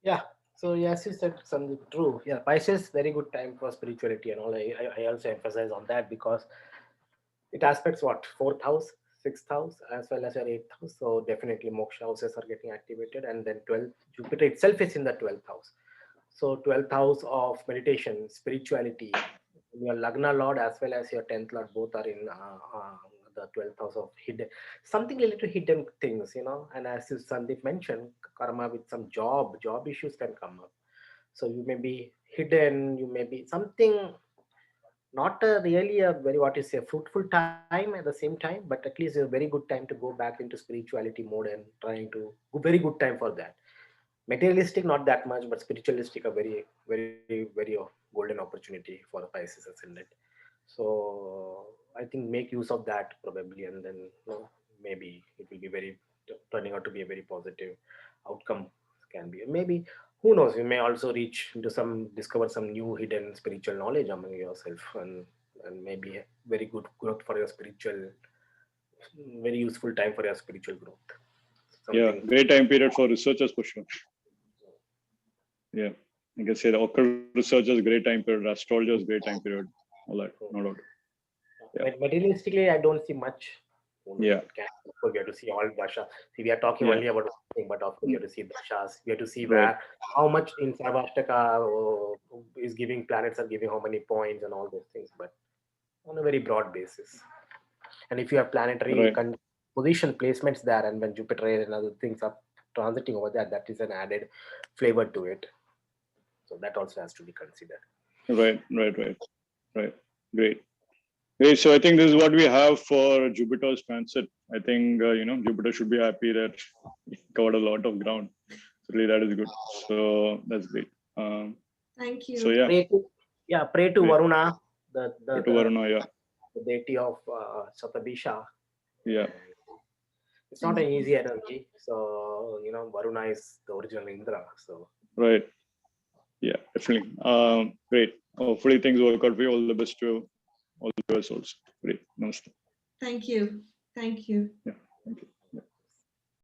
Yeah. So as you said, something true. Yeah, Pisces very good time for spirituality and all. I also emphasize on that because it aspects what 4th house, 6th house, as well as your 8th house. So definitely moksha houses are getting activated, and then 12th Jupiter itself is in the 12th house. So 12th house of meditation, spirituality, your Lagna Lord as well as your 10th Lord both are in the 12th house of hidden, something related to hidden things, And as you Santhip mentioned, karma with some job issues can come up. So you may be hidden, you may be something not really a very what is a fruitful time at the same time, but at least a very good time to go back into spirituality mode and trying to very good time for that. Materialistic not that much, but spiritualistic a very very golden opportunity for the Pisces Ascendant. So I think make use of that probably, and then maybe it will be very turning out to be a very positive outcome. Can be maybe, who knows, you may also reach into discover some new hidden spiritual knowledge among yourself, and maybe a very good growth for your spiritual, very useful time for your spiritual growth. Something. Great time period for researchers for sure. Yeah, I can say the occult researchers, great time period, astrologers, great time period, all that, no doubt. Materialistically, I don't see much. Yeah. Of course, we have to see all dasha. See, we are talking only about one thing, but of course, we have to see dashas. We have to see where how much in Sarvashtaka is giving, planets are giving how many points and all those things, but on a very broad basis. And if you have planetary position placements there, and when Jupiter and other things are transiting over there, that is an added flavor to it. So that also has to be considered. Right. Great. So I think this is what we have for Jupiter's transit. I think Jupiter should be happy that he covered a lot of ground. So really, that is good. So that's great. Thank you. So yeah, pray to Varuna, the Varuna, the deity of Shatabhisha. Yeah. It's not an easy energy. So Varuna is the original Indra. So right. Yeah, definitely. Great. Hopefully things work out for you. All the best to all the viewers also. Great. Namaste. Thank you. Yeah. Thank you.